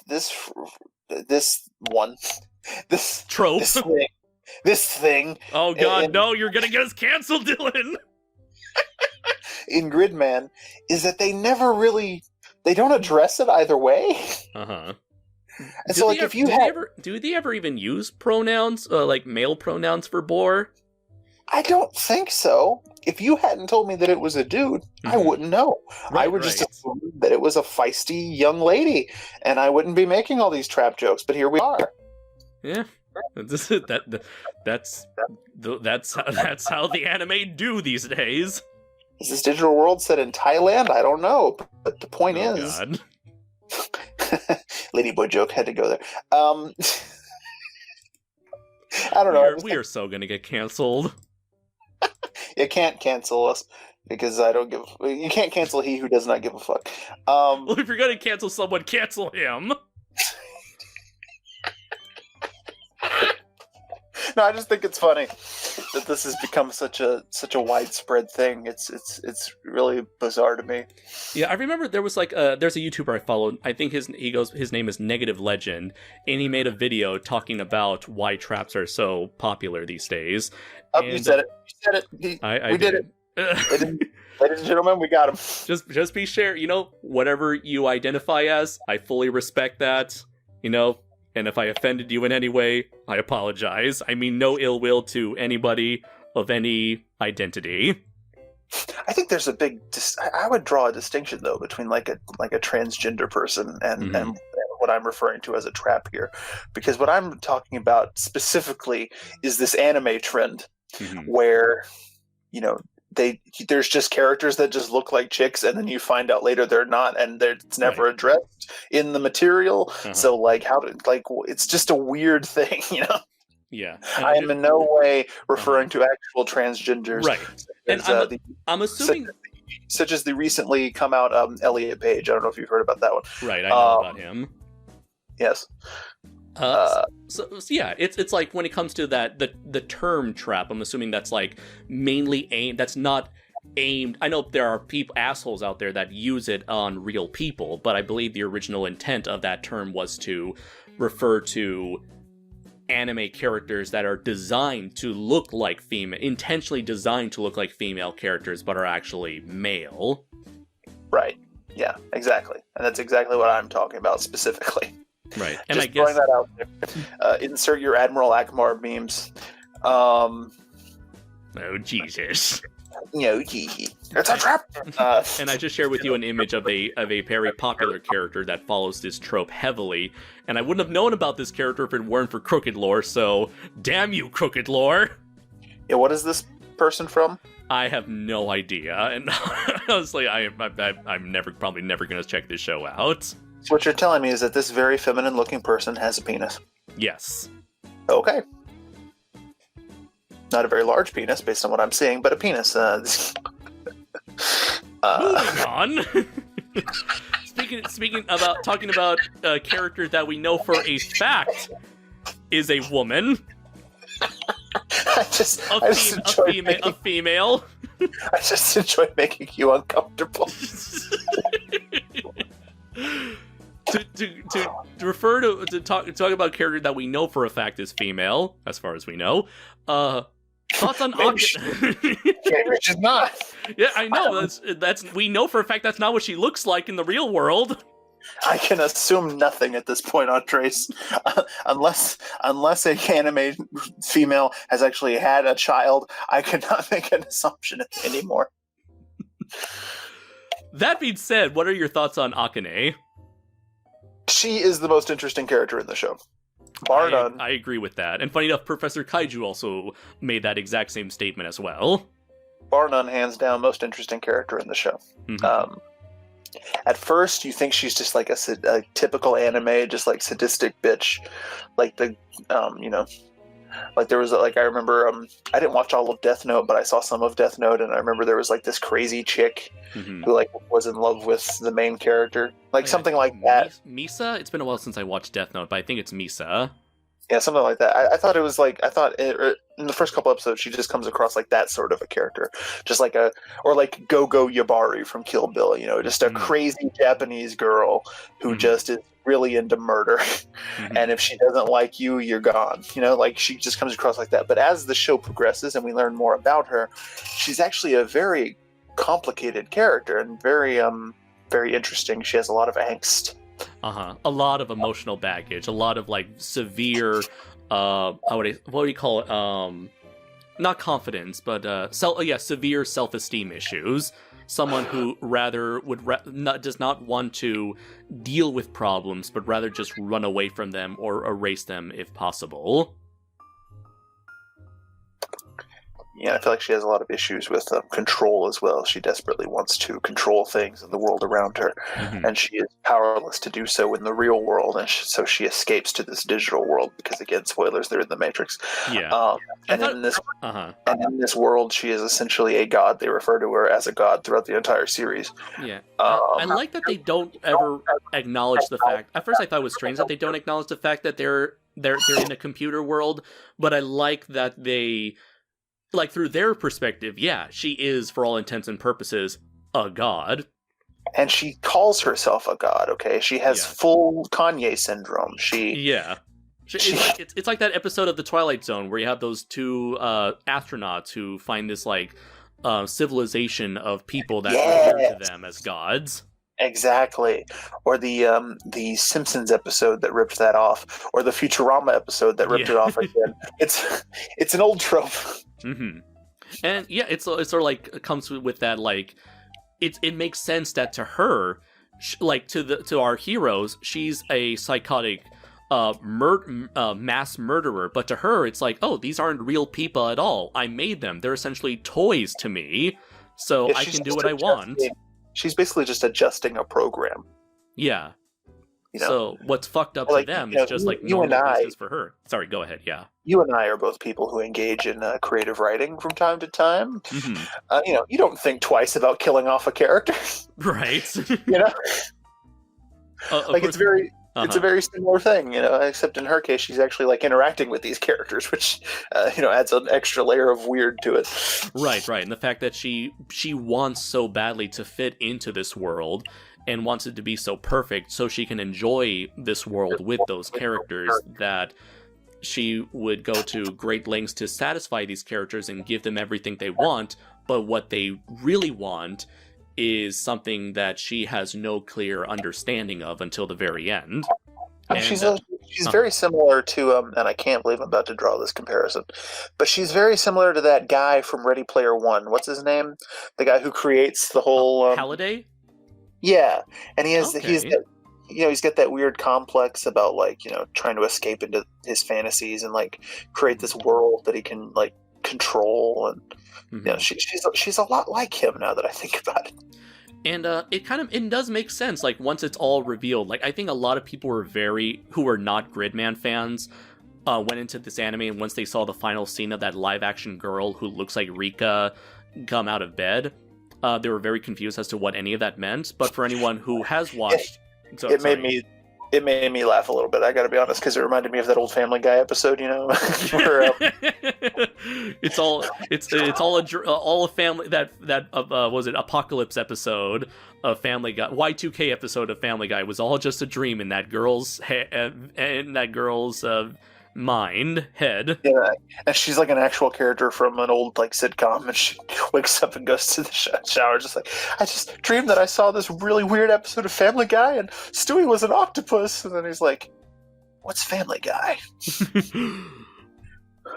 trope, this thing. Oh God, no! You're gonna get us canceled, Dillion. In Gridman, is that they don't address it either way. Uh-huh. And so, like, do they ever even use pronouns, like male pronouns for Boar? I don't think so. If you hadn't told me that it was a dude, I wouldn't know. Right, I would just assume that it was a feisty young lady, and I wouldn't be making all these trap jokes. But here we are. Yeah, that's how the anime do these days. Is this digital world set in Thailand? I don't know. But the point is... God. Ladyboy joke, had to go there. I don't know. We are so gonna get canceled. You can't cancel us because I don't give. You can't cancel he who does not give a fuck. Well, if you're gonna cancel someone, cancel him. No, I just think it's funny that this has become such a widespread thing. It's really bizarre to me. Yeah, I remember there was there's a YouTuber I followed. I think his name is Negative Legend, and he made a video talking about why traps are so popular these days. You said it. We did it. Ladies and gentlemen, we got him. Just be sure, whatever you identify as, I fully respect that, and if I offended you in any way, I apologize. I mean no ill will to anybody of any identity. I think there's a big... I would draw a distinction, though, between like a transgender person and what I'm referring to as a trap here. Because what I'm talking about specifically is this anime trend where, there's just characters that just look like chicks, and then you find out later they're not, and it's never addressed in the material. So it's just a weird thing, Yeah, I am in no way referring to actual transgenders, right? And I'm assuming, such as the recently come out Elliot Page. I don't know if you've heard about that one. Right, I know about him. Yes. So yeah, it's like when it comes to that the term trap, I'm assuming that's like mainly aimed. That's not aimed. I know there are assholes out there that use it on real people, but I believe the original intent of that term was to refer to anime characters that are designed to look like female, intentionally designed to look like female characters, but are actually male. Right. Yeah. Exactly. And that's exactly what I'm talking about specifically. Right, and just I guess throwing that out there. Insert your Admiral Akbar memes. Oh Jesus! No, gee, it's a trap. And I just shared with you an image of a very popular character that follows this trope heavily, and I wouldn't have known about this character if it weren't for Crooked Lore. So, damn you, Crooked Lore! Yeah, what is this person from? I have no idea, and honestly, I'm probably never gonna check this show out. So what you're telling me is that this very feminine-looking person has a penis. Yes. Okay. Not a very large penis, based on what I'm seeing, but a penis. Moving on. Talking about a character that we know for a fact is a woman. A female. I just enjoy making you uncomfortable. to talk about a character that we know for a fact is female, as far as we know. Thoughts on Akane? She's not. Yeah, I know. That's we know for a fact that's not what she looks like in the real world. I can assume nothing at this point, Andres, unless a anime female has actually had a child. I cannot make an assumption anymore. That being said, what are your thoughts on Akane? She is the most interesting character in the show. Bar none. I agree with that. And funny enough, Professor Kaiju also made that exact same statement as well. Bar none, hands down, most interesting character in the show. At first, you think she's just like a typical anime, just like sadistic bitch. Like like there was I remember I didn't watch all of Death Note, but I saw some of Death Note, and I remember there was like this crazy chick who like was in love with the main character, something like that. Misa? It's been a while since I watched Death Note, but I think it's Misa. Yeah, something like that. I thought it was in the first couple episodes she just comes across like that sort of a character, just like Go-Go Yabari from Kill Bill, just a crazy Japanese girl who just is really into murder, and if she doesn't like you, you're gone. She just comes across like that. But as the show progresses and we learn more about her, she's actually a very complicated character and very very interesting. She has a lot of angst. A lot of emotional baggage, a lot of severe what do you call it? Not confidence, but severe self-esteem issues. Someone who does not want to deal with problems, but rather just run away from them or erase them if possible. I feel like she has a lot of issues with control as well. She desperately wants to control things in the world around her, and she is powerless to do so in the real world, and so she escapes to this digital world because, again, spoilers, they're in the Matrix. Yeah. In this world, she is essentially a god. They refer to her as a god throughout the entire series. Yeah. I like that they don't ever acknowledge the fact. At first, I thought it was strange that they don't acknowledge the fact that they're in a computer world, but I like that they, like, through their perspective, yeah, she is, for all intents and purposes, a god. And she calls herself a god, okay? She has full Kanye syndrome. It's like that episode of The Twilight Zone where you have those two astronauts who find this, like, civilization of people that refer to them as gods. Exactly. Or the Simpsons episode that ripped that off, or the Futurama episode that ripped it off again. It's an old trope. Mm-hmm. And yeah, it's sort of like, it comes with that, like, it makes sense that to her, like, to our heroes, she's a psychotic mass murderer, but to her it's like, oh, these aren't real people at all. I made them. They're essentially toys to me, so I can do what I want. She's basically just adjusting a program. Yeah. So what's fucked up to them is just like normal business for her. Sorry, go ahead. Yeah. You and I are both people who engage in creative writing from time to time. Mm-hmm. You don't think twice about killing off a character, right? It's very. It's a very similar thing, except in her case, she's actually, like, interacting with these characters, which, adds an extra layer of weird to it. Right. And the fact that she wants so badly to fit into this world and wants it to be so perfect so she can enjoy this world with those characters that she would go to great lengths to satisfy these characters and give them everything they want, but what they really want is something that she has no clear understanding of until the very end. And she's very similar to, and I can't believe I'm about to draw this comparison, but she's very similar to that guy from Ready Player One. What's his name? The guy who creates the whole... Halliday? Yeah, and he's got that weird complex about, like, trying to escape into his fantasies and, like, create this world that he can, like, control, and she's a lot like him now that I think about it. And it does make sense, like, once it's all revealed. Like, I think a lot of people who were not Gridman fans went into this anime, and once they saw the final scene of that live-action girl who looks like Rika come out of bed, they were very confused as to what any of that meant. But for anyone who has watched... It made me laugh a little bit, I gotta be honest, because it reminded me of that old Family Guy episode, where, it's all a family that was it Apocalypse episode of Family Guy, Y2K episode of Family Guy was all just a dream in that girl's head. Yeah, and she's like an actual character from an old, like, sitcom, and she wakes up and goes to the shower just like, I just dreamed that I saw this really weird episode of Family Guy and Stewie was an octopus, and then he's like, what's Family Guy?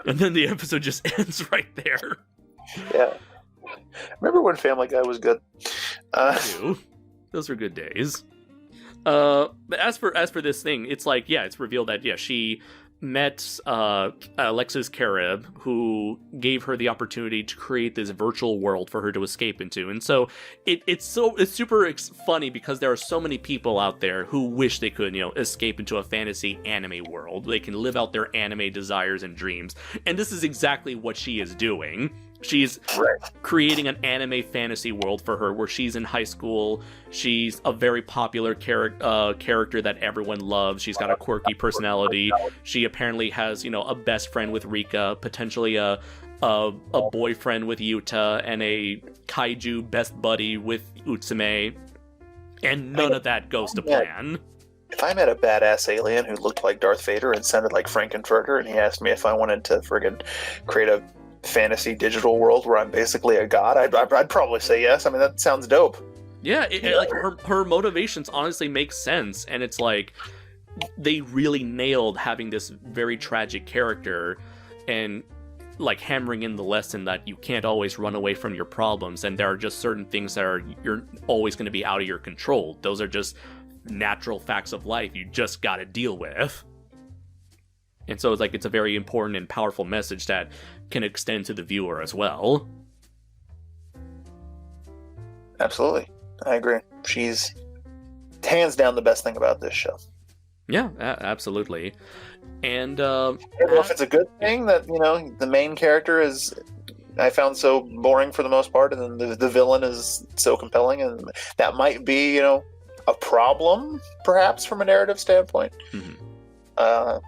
And then the episode just ends right there. Yeah. Remember when Family Guy was good? Those were good days. But as for this thing, it's like, yeah, it's revealed that, yeah, she met Alexis Kerib, who gave her the opportunity to create this virtual world for her to escape into. And so it's super funny because there are so many people out there who wish they could, escape into a fantasy anime world. They can live out their anime desires and dreams. And this is exactly what she is doing. She's creating an anime fantasy world for her where she's in high school. She's a very popular character that everyone loves. She's got a quirky personality. She apparently has, a best friend with Rika, potentially a boyfriend with Yuta, and a kaiju best buddy with Utsume. And none of that goes to plan. If I met a badass alien who looked like Darth Vader and sounded like Frankenfurter, and he asked me if I wanted to friggin' create a fantasy digital world where I'm basically a god, I'd probably say yes. I mean, that sounds dope. Yeah, like her motivations honestly make sense, and it's like they really nailed having this very tragic character and like hammering in the lesson that you can't always run away from your problems, and there are just certain things that you're always going to be out of your control. Those are just natural facts of life you just got to deal with. And so it's a very important and powerful message that can extend to the viewer as well. Absolutely. I agree. She's hands down the best thing about this show. Yeah, absolutely. And I don't know if it's a good thing that, the main character is, I found, so boring for the most part, and then the villain is so compelling, and that might be, a problem, perhaps, from a narrative standpoint. Mm-hmm. I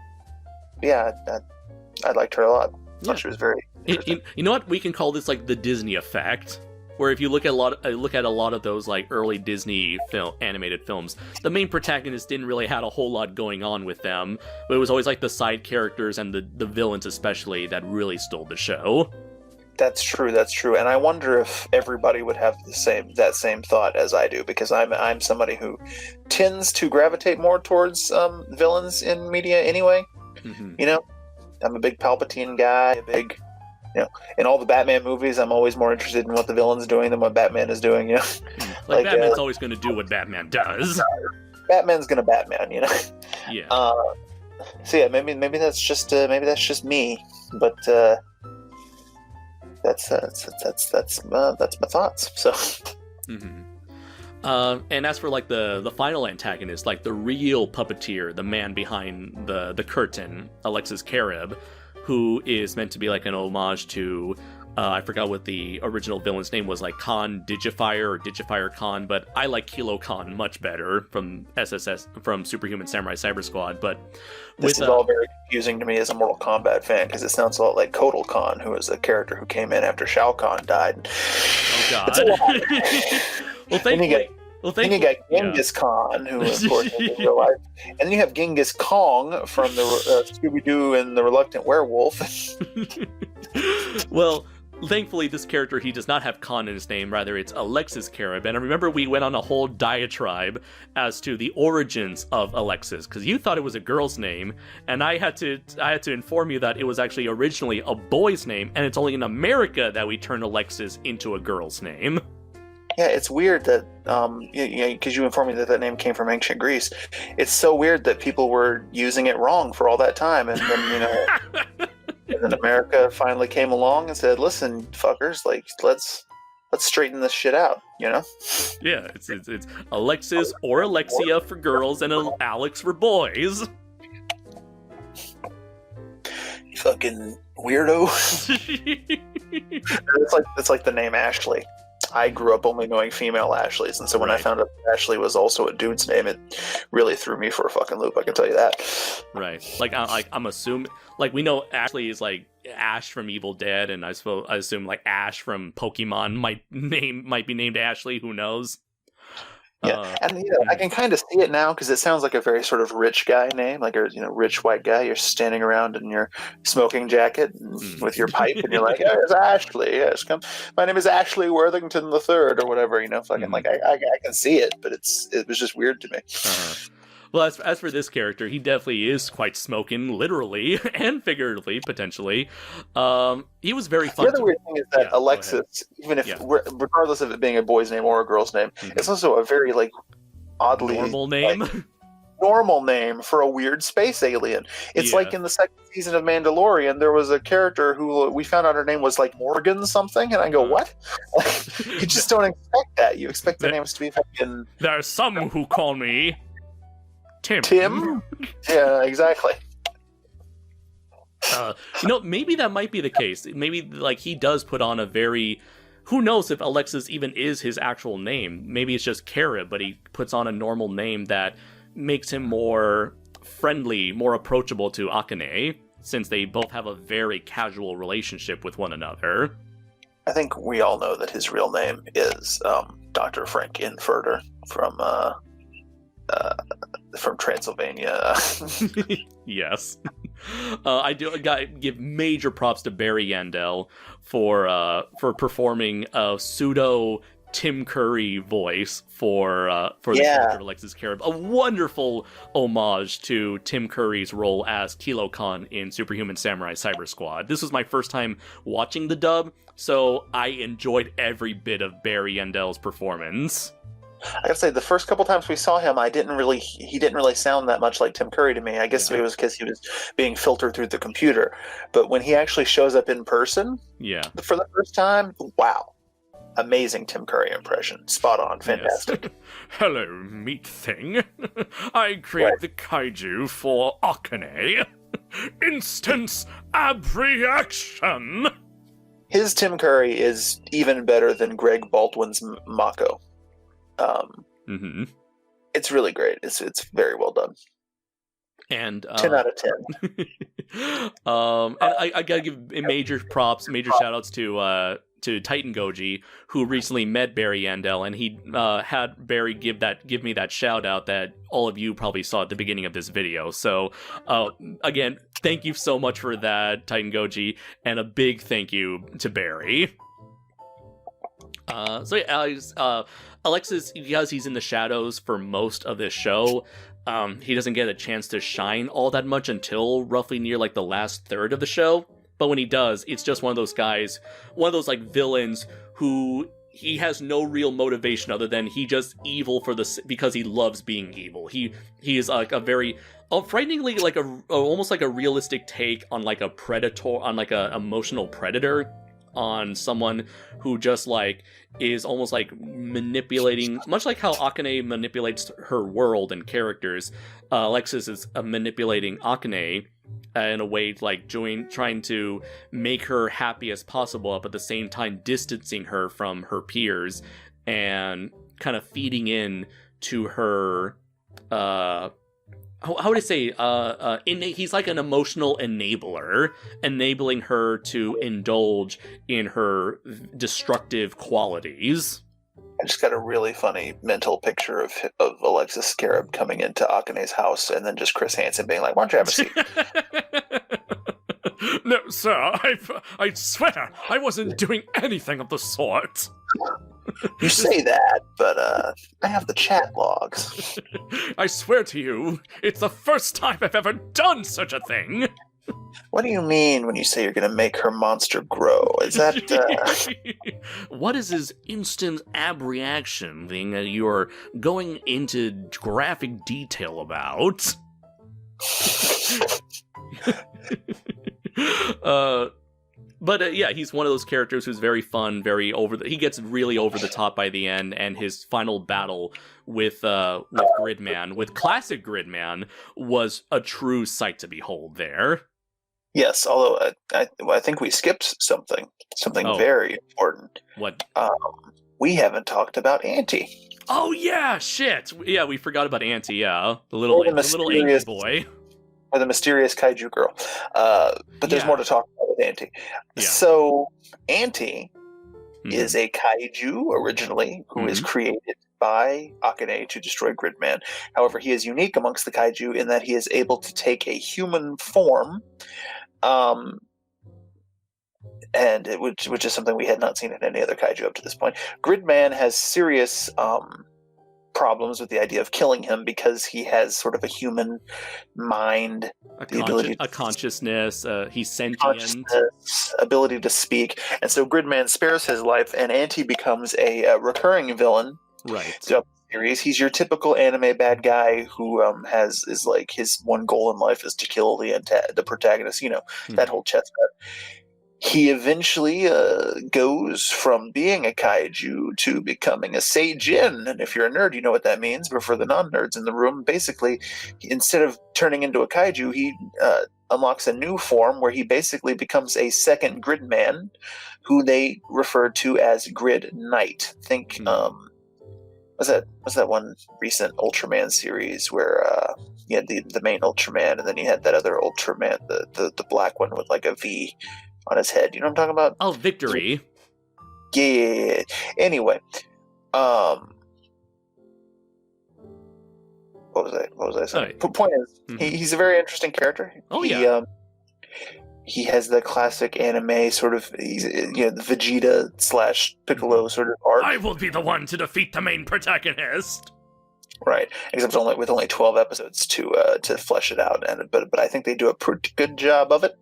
liked her a lot. I thought she was very interesting. You know what? We can call this like the Disney effect, where if you look at a lot of those like early Disney animated films, the main protagonist didn't really have a whole lot going on with them, but it was always like the side characters and the villains especially that really stole the show. That's true. And I wonder if everybody would have that same thought as I do, because I'm somebody who tends to gravitate more towards villains in media anyway. Mm-hmm. I'm a big Palpatine guy, in all the Batman movies, I'm always more interested in what the villain's doing than what Batman is doing, Like Batman's always going to do what Batman does. Batman's going to Batman, Yeah. So yeah, maybe that's just me, but that's my thoughts. So. Mm-hmm. And as for like the final antagonist, like the real puppeteer, the man behind the curtain, Alexis Kerib, who is meant to be like an homage to, I forgot what the original villain's name was, like Khan Digifier or Digifier Khan, but I like Kilo Khan much better from from Superhuman Samurai Cyber Squad. But this is all very confusing to me as a Mortal Kombat fan, because it sounds a lot like Kotal Khan, who was a character who came in after Shao Kahn died. Oh God. Well, thankfully. Then you got Genghis Khan, who, of course, is in real life. And then you have Genghis Kong from the Scooby-Doo and the Reluctant Werewolf. Well, thankfully, this character, he does not have Khan in his name. Rather, it's Alexis Kerib. And I remember we went on a whole diatribe as to the origins of Alexis, because you thought it was a girl's name, and I had to inform you that it was actually originally a boy's name, and it's only in America that we turned Alexis into a girl's name. Yeah, it's weird that, because you informed me that name came from ancient Greece. It's so weird that people were using it wrong for all that time, and then, and then America finally came along and said, "Listen, fuckers, like let's straighten this shit out," Yeah, it's Alexis or Alexia for girls and Alex for boys. You fucking weirdo. It's like the name Ashley. I grew up only knowing female Ashleys, and so when I found out Ashley was also a dude's name, it really threw me for a fucking loop, I can tell you that. Right. I'm assuming, we know Ashley is like Ash from Evil Dead, and I assume like Ash from Pokemon might be named Ashley, who knows? Yeah, and I can kind of see it now, because it sounds like a very sort of rich guy name, like a rich white guy. You're standing around in your smoking jacket with your pipe, and you're like, "Oh, it's Ashley. Yes, come. My name is Ashley Worthington the Third, or whatever." Fucking like I can see it, but it was just weird to me. Well, as for this character, he definitely is quite smoking, literally and figuratively, potentially. He was very fun. The other weird thing is that Alexis, even if regardless of it being a boy's name or a girl's name, it's also a very oddly normal name. Normal name for a weird space alien. It's like in the second season of Mandalorian, there was a character who we found out her name was like Morgan something, and I go, what? You just don't expect that. You expect the names to be fucking. There's some who call me Tim? Yeah, exactly. Maybe that might be the case. Maybe he does put on a very. Who knows if Alexis even is his actual name? Maybe it's just Kerib, but he puts on a normal name that makes him more friendly, more approachable to Akane, since they both have a very casual relationship with one another. I think we all know that his real name is Dr. Frank Infurter from Transylvania. Yes. I gotta give major props to Barry Yandell for performing a pseudo Tim Curry voice for the character of Alexis Kerib. A wonderful homage to Tim Curry's role as Kilo Khan in Superhuman Samurai Cyber Squad. This was my first time watching the dub, so I enjoyed every bit of Barry Yandell's performance. I gotta say, the first couple times we saw him, he didn't really sound that much like Tim Curry to me. I guess it was because he was being filtered through the computer. But when he actually shows up in person, for the first time, wow, amazing Tim Curry impression, spot on, fantastic. Yes. Hello, meat thing. I create the kaiju for Akane. Instant abreaction. His Tim Curry is even better than Greg Baldwin's Mako. It's really great. It's very well done. And 10 out of 10. And I gotta give major props, major shout outs to TitanGoji, who recently met Barry Yandell, and he had Barry give me that shout out that all of you probably saw at the beginning of this video. So again, thank you so much for that, TitanGoji, and a big thank you to Barry. Alexis, because he's in the shadows for most of this show, he doesn't get a chance to shine all that much until roughly near like the last third of the show. But when he does, it's just one of those guys, one of those like villains who he has no real motivation other than he just evil because he loves being evil. He is like a very frighteningly like almost like a realistic take on like a predator, on like a emotional predator, on someone who just like is almost like manipulating, much like how Akane manipulates her world and characters. Alexis is manipulating Akane in a way like trying to make her happy as possible, but at the same time distancing her from her peers and kind of feeding in to her how would I say, he's like an emotional enabler, enabling her to indulge in her destructive qualities. I just got a really funny mental picture of Alexis Kerib coming into Akane's house, and then just Chris Hansen being like, "Why don't you have a seat?" No, sir, I swear, I wasn't doing anything of the sort. You say that, but I have the chat logs. I swear to you, it's the first time I've ever done such a thing. What do you mean when you say you're going to make her monster grow? Is that... What is this instant abreaction thing that you're going into graphic detail about? But yeah, he's one of those characters who's very fun, he gets really over the top by the end, and his final battle with Gridman, with classic Gridman, was a true sight to behold there. Yes, although I think we skipped something very important. What? We haven't talked about Auntie. Oh yeah, shit. Yeah, we forgot about Auntie. Yeah, the little angry boy. Or the mysterious Kaiju Girl. But there's more to talk about with Auntie. Yeah. So, Auntie is a Kaiju originally who is created by Akane to destroy Gridman. However, he is unique amongst the Kaiju in that he is able to take a human form, which is something we had not seen in any other Kaiju up to this point. Gridman has serious problems with the idea of killing him because he has sort of a human mind, a consciousness, he's sentient, ability to speak, and so Gridman spares his life, and Auntie becomes a recurring villain. Right. So series, he's your typical anime bad guy who is like his one goal in life is to kill the protagonist. You know, that whole chess set. He eventually goes from being a kaiju to becoming a seijin. And if you're a nerd, you know what that means. But for the non-nerds in the room, basically, instead of turning into a kaiju, he unlocks a new form where he basically becomes a second Gridman, who they refer to as Grid Knight. Think, was that one recent Ultraman series where you had the main Ultraman, and then you had that other Ultraman, the black one with like a V on his head. You know what I'm talking about? Oh, Victory. Yeah. Anyway, what was I saying? Right. Point is, he's a very interesting character. He has the classic anime sort of, the Vegeta / Piccolo sort of arc. I will be the one to defeat the main protagonist. Right, except with only 12 episodes to flesh it out, but I think they do a pretty good job of it.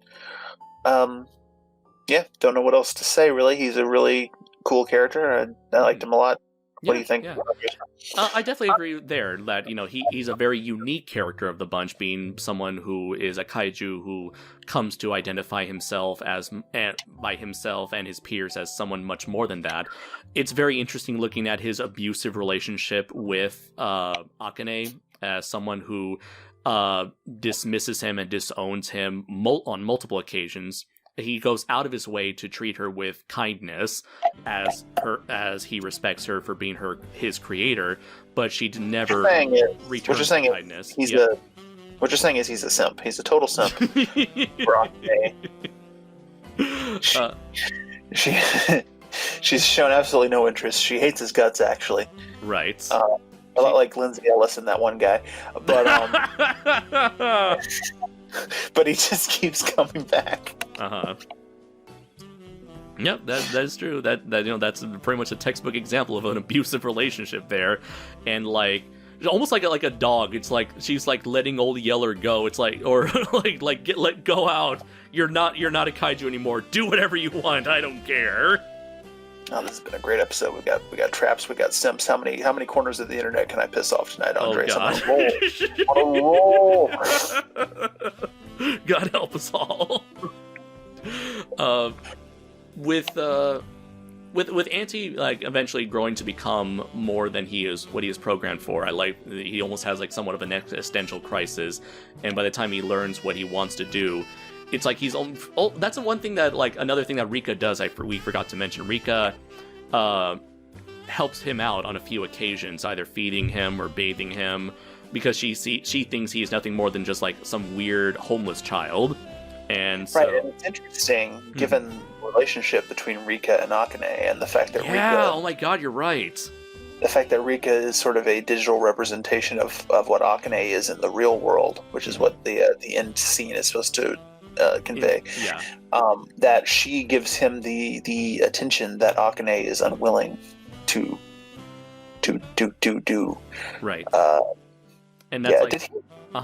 Yeah, don't know what else to say, really. He's a really cool character. I liked him a lot. What do you think? Yeah. I definitely agree there that, he's a very unique character of the bunch, being someone who is a kaiju who comes to identify himself by himself and his peers as someone much more than that. It's very interesting looking at his abusive relationship with Akane as someone who dismisses him and disowns him on multiple occasions. He goes out of his way to treat her with kindness, as he respects her for being his creator, but she never returns kindness. What you're saying is he's a simp. He's a total simp. For Akane. She's shown absolutely no interest. She hates his guts, actually. Right. A lot like Lindsay Ellis and that one guy, but but he just keeps coming back. Yep, that is true. That that's pretty much a textbook example of an abusive relationship there, and like almost like a dog. It's like she's like letting old Yeller go. It's like let go out. You're not a kaiju anymore. Do whatever you want. I don't care. Oh, this has been a great episode. We got traps, we got simps. How many corners of the internet can I piss off tonight, Andres? Oh, God. I'm on a roll. God help us all. With Anti like eventually growing to become more than what he is programmed for. He almost has like somewhat of an existential crisis, and by the time he learns what he wants to do, it's like that's the one thing that, like, another thing that Rika does, we forgot to mention. Rika helps him out on a few occasions, either feeding him or bathing him, because she thinks he is nothing more than just like some weird homeless child. And so, right, and it's interesting, given the relationship between Rika and Akane, and the fact that Rika... oh my god, you're right. The fact that Rika is sort of a digital representation of what Akane is in the real world, which is what the end scene is supposed to convey. That she gives him the attention that Akane is unwilling to do. Right. And that's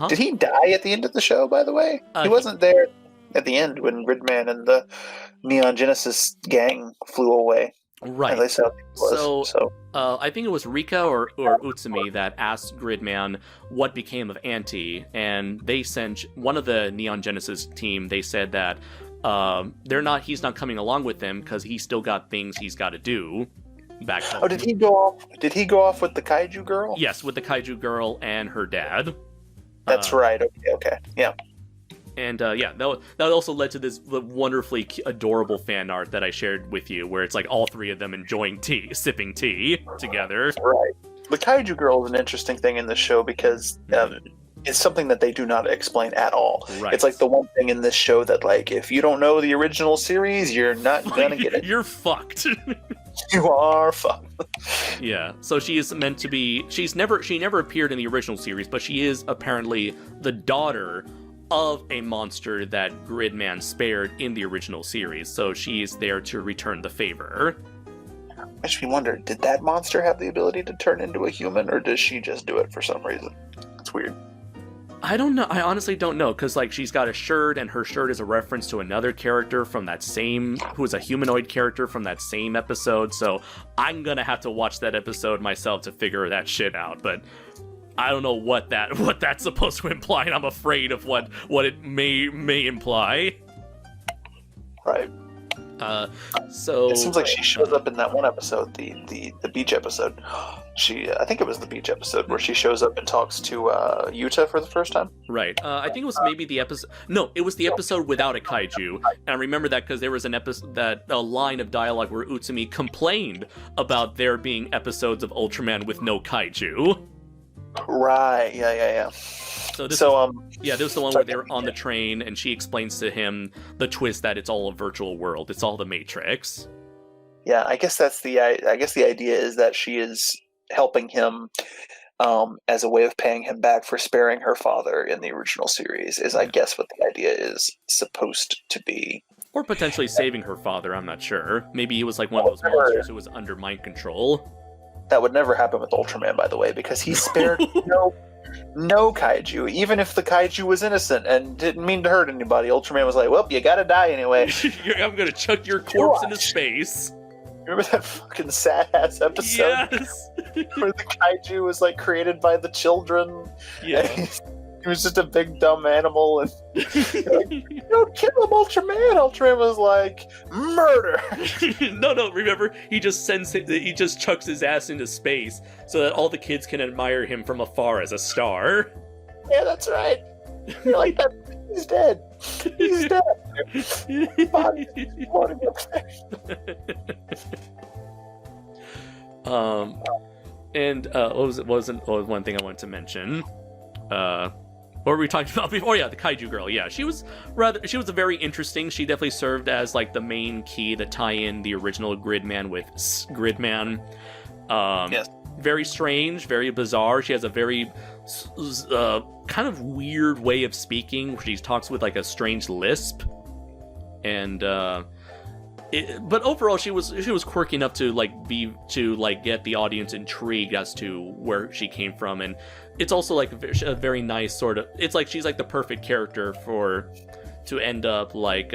did he die at the end of the show, by the way? He wasn't there at the end when Gridman and the Neon Genesis gang flew away. Right. At least so I think it was Rika or Utsume that asked Gridman what became of Anti, and they sent one of the Neon Genesis team. They said that he's not coming along with them because he's still got things he's got to do back home. Oh, did he go off with the Kaiju Girl? Yes, with the Kaiju Girl and her dad. That's right. Okay. Yeah. And that also led to this wonderfully adorable fan art that I shared with you, where it's like all three of them enjoying sipping tea together. Right. The Kaiju Girl is an interesting thing in this show because it's something that they do not explain at all. Right. It's like the one thing in this show that, like, if you don't know the original series, you're not gonna get it. You're fucked. You are fucked. Yeah. So she is meant to be. She never appeared in the original series, but she is apparently the daughter of a monster that Gridman spared in the original series, so she's there to return the favor. Makes me wonder, did that monster have the ability to turn into a human, or does she just do it for some reason? It's weird. I don't know. I honestly don't know, because like she's got a shirt, and her shirt is a reference to another character from that same, who is a humanoid character from that same episode, so I'm gonna have to watch that episode myself to figure that shit out, but I don't know what that's supposed to imply, and I'm afraid of what it may imply. Right. So it seems like she shows up in that one episode, the beach episode. I think it was the beach episode where she shows up and talks to Yuta for the first time. Right. I think it was maybe the episode. No, it was the episode without a kaiju, and I remember that because there was a line of dialogue where Utsume complained about there being episodes of Ultraman with no kaiju. Right. Yeah. This was the one where they were on the train, and she explains to him the twist that it's all a virtual world. It's all the Matrix. Yeah, I guess the idea is that she is helping him as a way of paying him back for sparing her father in the original series. I guess what the idea is supposed to be. Or potentially saving her father. I'm not sure. Maybe he was like one of those monsters who was under mind control. That would never happen with Ultraman, by the way, because he spared no kaiju. Even if the kaiju was innocent and didn't mean to hurt anybody, Ultraman was like, well, you gotta die anyway. I'm gonna chuck your corpse into space. Remember that fucking sad ass episode Yes. where the kaiju was like created by the children? Yeah. And he was just a big dumb animal, and like, don't kill him, Ultraman. Ultraman was like, murder. No. Remember, he just chucks his ass into space so that all the kids can admire him from afar as a star. Yeah, that's right. You're like that. He's dead. He's dead. Body is floating up there. And what was one thing I wanted to mention? What were we talking about before? Yeah, the Kaiju Girl. Yeah, she was a very interesting. She definitely served as like the main key to tie in the original Gridman with Gridman. Yes. Very strange, very bizarre. She has a very kind of weird way of speaking, where she talks with like a strange lisp, and but overall she was quirky enough to get the audience intrigued as to where she came from. And it's also like a very nice sort of, it's like she's like the perfect character to end up like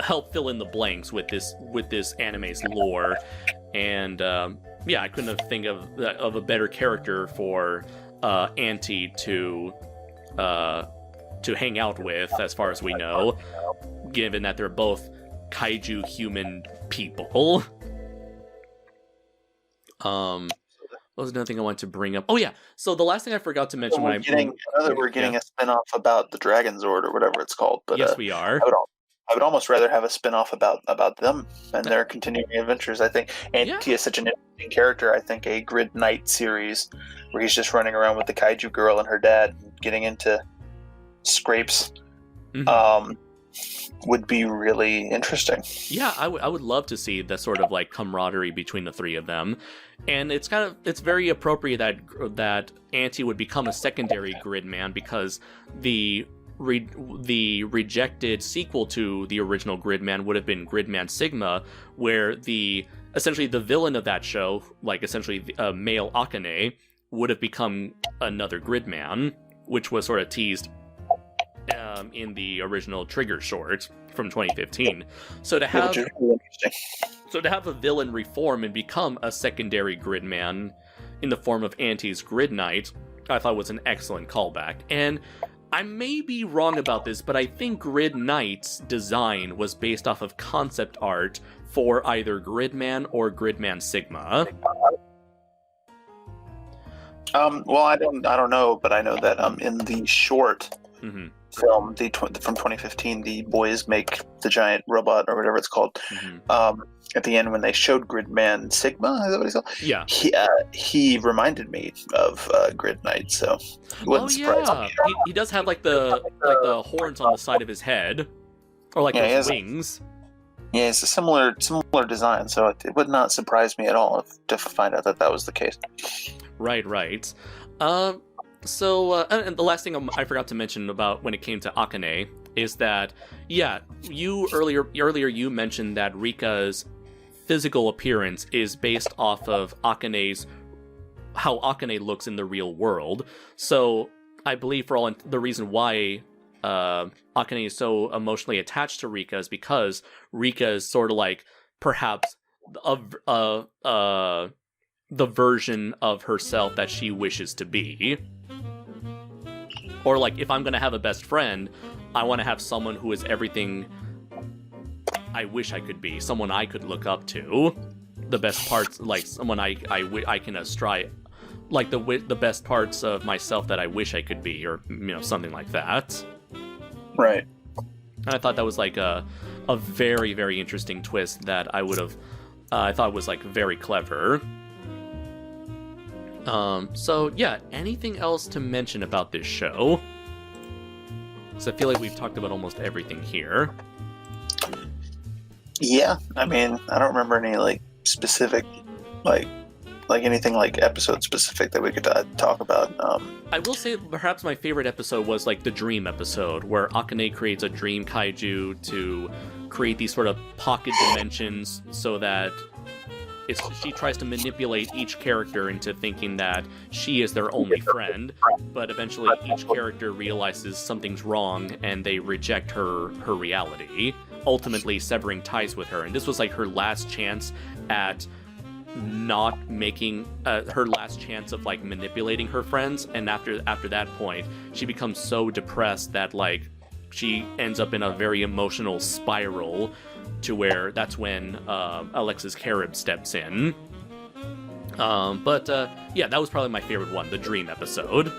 help fill in the blanks with this anime's lore. And yeah, I couldn't have think of a better character for Auntie to hang out with, as far as we know, given that they're both kaiju human people. What was another thing I wanted to bring up? Oh yeah, so the last thing I forgot to mention we're getting a spin-off about the Dragon Zord, or whatever it's called. But yes, we are. I would almost rather have a spin-off about them and their continuing adventures. I think Auntie is such an interesting character. I think a Grid Knight series where he's just running around with the Kaiju Girl and her dad, getting into scrapes, would be really interesting. Yeah, I would love to see that sort of like camaraderie between the three of them. And it's very appropriate that Auntie would become a secondary Gridman, because the rejected sequel to the original Gridman would have been Gridman Sigma, where essentially the villain of that show, like essentially a male Akane, would have become another Gridman, which was sort of teased in the original Trigger short from 2015. So to have a villain reform and become a secondary Gridman in the form of Auntie's Grid Knight, I thought was an excellent callback. And I may be wrong about this, but I think Grid Knight's design was based off of concept art for either Gridman or Gridman Sigma. Well, I don't know, but I know that in the short film, from 2015, the boys make the giant robot, or whatever it's called. At the end, when they showed Gridman Sigma, is that what he's called? Yeah. He reminded me of Grid Knight, so it wouldn't surprise me. He does have like the horns on the side of his head, or like his wings. Yeah, it's a similar design, so it would not surprise me at all to find out that was the case. Right. So, and the last thing I forgot to mention about when it came to Akane is that, yeah, you earlier you mentioned that Rika's physical appearance is based off of how Akane looks in the real world. So, I believe the reason why Akane is so emotionally attached to Rika is because Rika is sort of like perhaps the version of herself that she wishes to be. Or like, if I'm gonna have a best friend, I want to have someone who is everything I wish I could be, someone I could look up to. The best parts, like someone I can astride, like the best parts of myself that I wish I could be, or something like that. Right. And I thought that was like a very, very interesting twist that I thought was like very clever. So yeah, anything else to mention about this show? Because I feel like we've talked about almost everything here. Yeah, I mean, I don't remember any like specific, like anything like episode specific that we could talk about. I will say perhaps my favorite episode was like the dream episode, where Akane creates a dream kaiju to create these sort of pocket dimensions so that she tries to manipulate each character into thinking that she is their only friend, but eventually each character realizes something's wrong and they reject her reality, ultimately severing ties with her. And this was like her last chance at not making her last chance of like manipulating her friends. And after that point, she becomes so depressed that like she ends up in a very emotional spiral, to where that's when Alexis Kerib steps in. Yeah, that was probably my favorite one, the dream episode.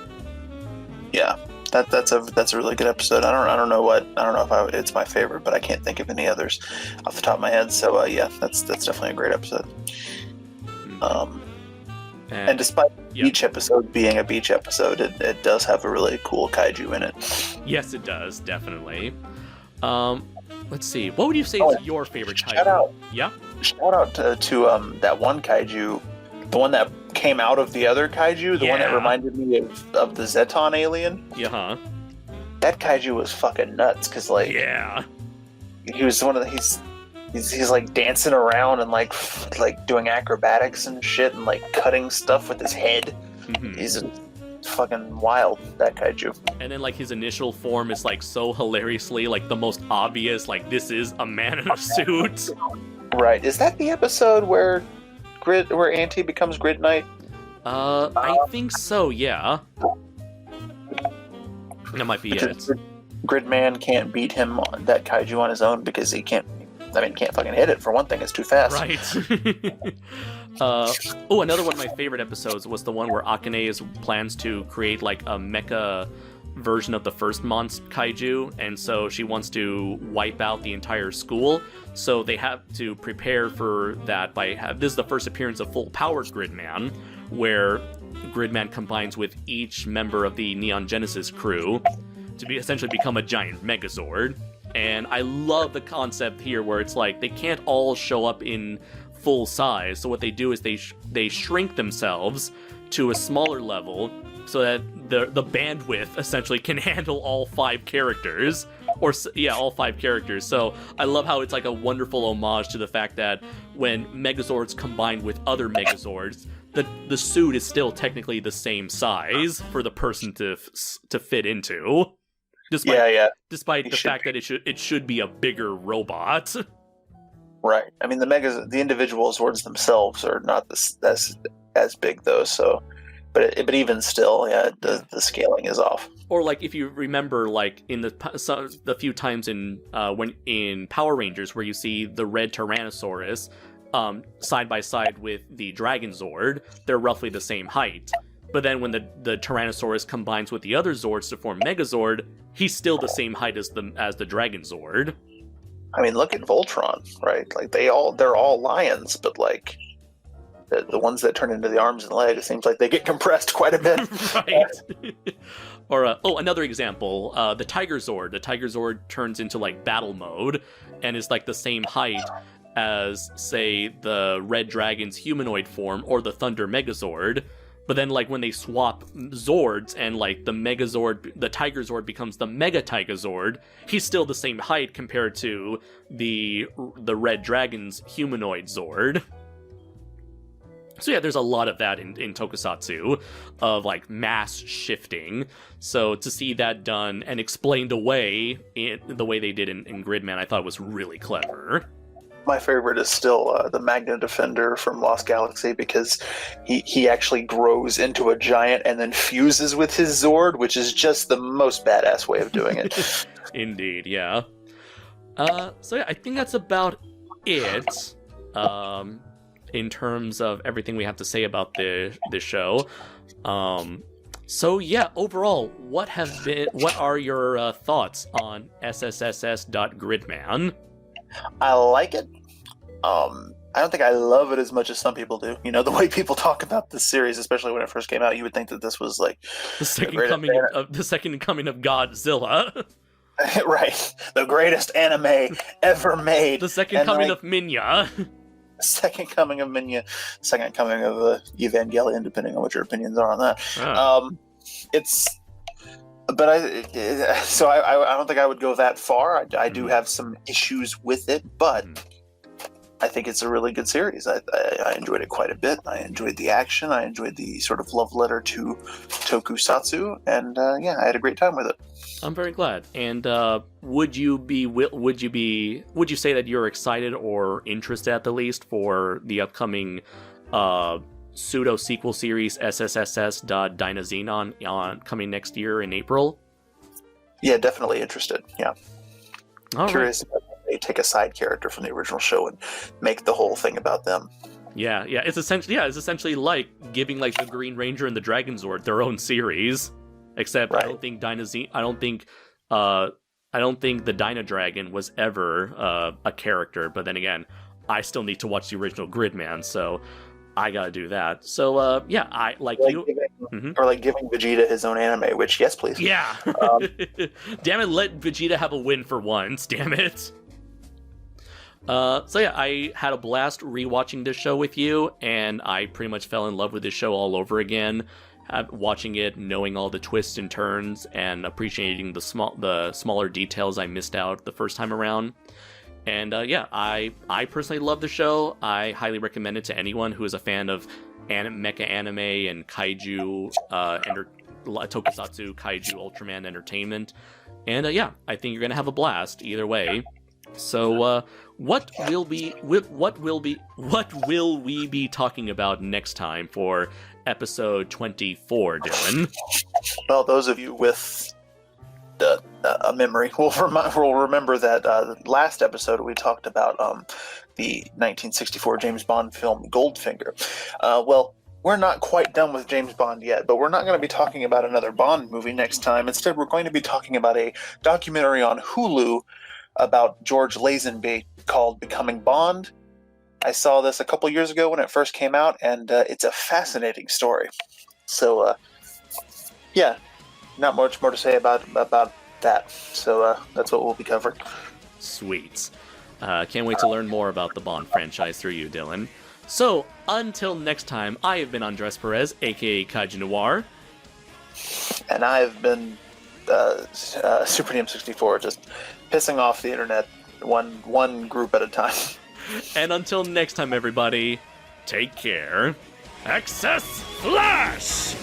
Yeah, that's a really good episode. I don't know if it's my favorite, but I can't think of any others off the top of my head. So yeah, that's definitely a great episode. And despite each episode being a beach episode, it does have a really cool kaiju in it. Yes, it does, definitely. Let's see. What would you say is your favorite kaiju? Shout out. Yeah? Shout out to that one kaiju, the one that came out of the other kaiju, the one that reminded me of the Zeton alien. Yeah. That kaiju was fucking nuts, because like he was he's like dancing around and like doing acrobatics and shit and like cutting stuff with his head. Mm-hmm. He's fucking wild, that kaiju. And then like his initial form is like so hilariously like the most obvious, like this is a man in a suit. Right. Is that the episode where Auntie becomes Grid Knight? I think so, yeah. That might be it. Gridman can't beat him that kaiju on his own because he can't fucking hit it, for one thing. It's too fast. Right. Another one of my favorite episodes was the one where Akane plans to create like a mecha version of the first monster kaiju, and so she wants to wipe out the entire school. So they have to prepare for that this is the first appearance of full powered Gridman, where Gridman combines with each member of the Neon Genesis crew to essentially become a giant Megazord. And I love the concept here where it's like they can't all show up in full size. So what they do is they shrink themselves to a smaller level so that the bandwidth essentially can handle all 5 characters. All 5 characters. So I love how it's like a wonderful homage to the fact that when Megazords combine with other Megazords, the suit is still technically the same size for the person to fit into. Despite the fact that it should be a bigger robot. Right. I mean, the individual Zords themselves are not as big though. So, but even still, the scaling is off. Or like if you remember, like in the few times in Power Rangers where you see the red Tyrannosaurus side by side with the Dragon Zord, they're roughly the same height. But then when the Tyrannosaurus combines with the other Zords to form Megazord, he's still the same height as the Dragon Zord. I mean, look at Voltron, right? Like they're all lions, but like the ones that turn into the arms and legs, it seems like they get compressed quite a bit. Right. Or another example, the Tiger Zord. The Tiger Zord turns into like battle mode and is like the same height as, say, the Red Dragon's humanoid form or the Thunder Megazord. But then, like, when they swap Zords and, like, the Tiger Zord becomes the Mega Tiger Zord, he's still the same height compared to the Red Dragon's humanoid Zord. So yeah, there's a lot of that in Tokusatsu, of, like, mass shifting. So to see that done and explained away in the way they did in Gridman, I thought was really clever. My favorite is still the Magna Defender from Lost Galaxy, because he actually grows into a giant and then fuses with his Zord, which is just the most badass way of doing it. Indeed, yeah. So yeah, I think that's about it in terms of everything we have to say about the show. So yeah, overall, what are your thoughts on SSSS.Gridman? I like it. I don't think I love it as much as some people do. You know, the way people talk about this series, especially when it first came out, you would think that this was like the second coming of Godzilla. Right. The greatest anime ever made. The second coming of Minya. Second coming of Minya. Second coming of Evangelion, depending on what your opinions are on that. But I don't think I would go that far. I do have some issues with it, but I think it's a really good series. I enjoyed it quite a bit. I enjoyed the action. I enjoyed the sort of love letter to tokusatsu, and yeah, I had a great time with it. I'm very glad. And would you say that you're excited or interested at the least for the upcoming pseudo sequel series SSSS.Dynazenon on coming next year in April? Yeah, definitely interested. Yeah, All curious if they take a side character from the original show and make the whole thing about them. Yeah. It's essentially like giving like the Green Ranger and the Dragon Zord their own series, except right. I don't think the Dyna Dragon was ever a character. But then again, I still need to watch the original Gridman, so I gotta do that. So yeah, I like you. Or like giving Vegeta his own anime, which yes, please. Yeah. Damn it, let Vegeta have a win for once. Damn it. So yeah, I had a blast rewatching this show with you, and I pretty much fell in love with this show all over again. Watching it, knowing all the twists and turns, and appreciating the smaller details I missed out the first time around. And yeah, I personally love the show. I highly recommend it to anyone who is a fan of mecha anime and kaiju, tokusatsu, kaiju, Ultraman entertainment. And yeah, I think you're gonna have a blast either way. So what will we be talking about next time for episode 24, Dylan? Well, those of you with a memory will remember that last episode we talked about the 1964 James Bond film Goldfinger. Well, we're not quite done with James Bond yet, but we're not going to be talking about another Bond movie next time. Instead, we're going to be talking about a documentary on Hulu about George Lazenby called Becoming Bond. I saw this a couple years ago when it first came out, and it's a fascinating story. So, yeah, not much more to say about that. So that's what we'll be covering. Sweet. Can't wait to learn more about the Bond franchise through you, Dylan. So, until next time, I have been Andres Perez, aka Kaiju Noir. And I've been Super DM64, just pissing off the internet one group at a time. And until next time, everybody, take care. Access Flash!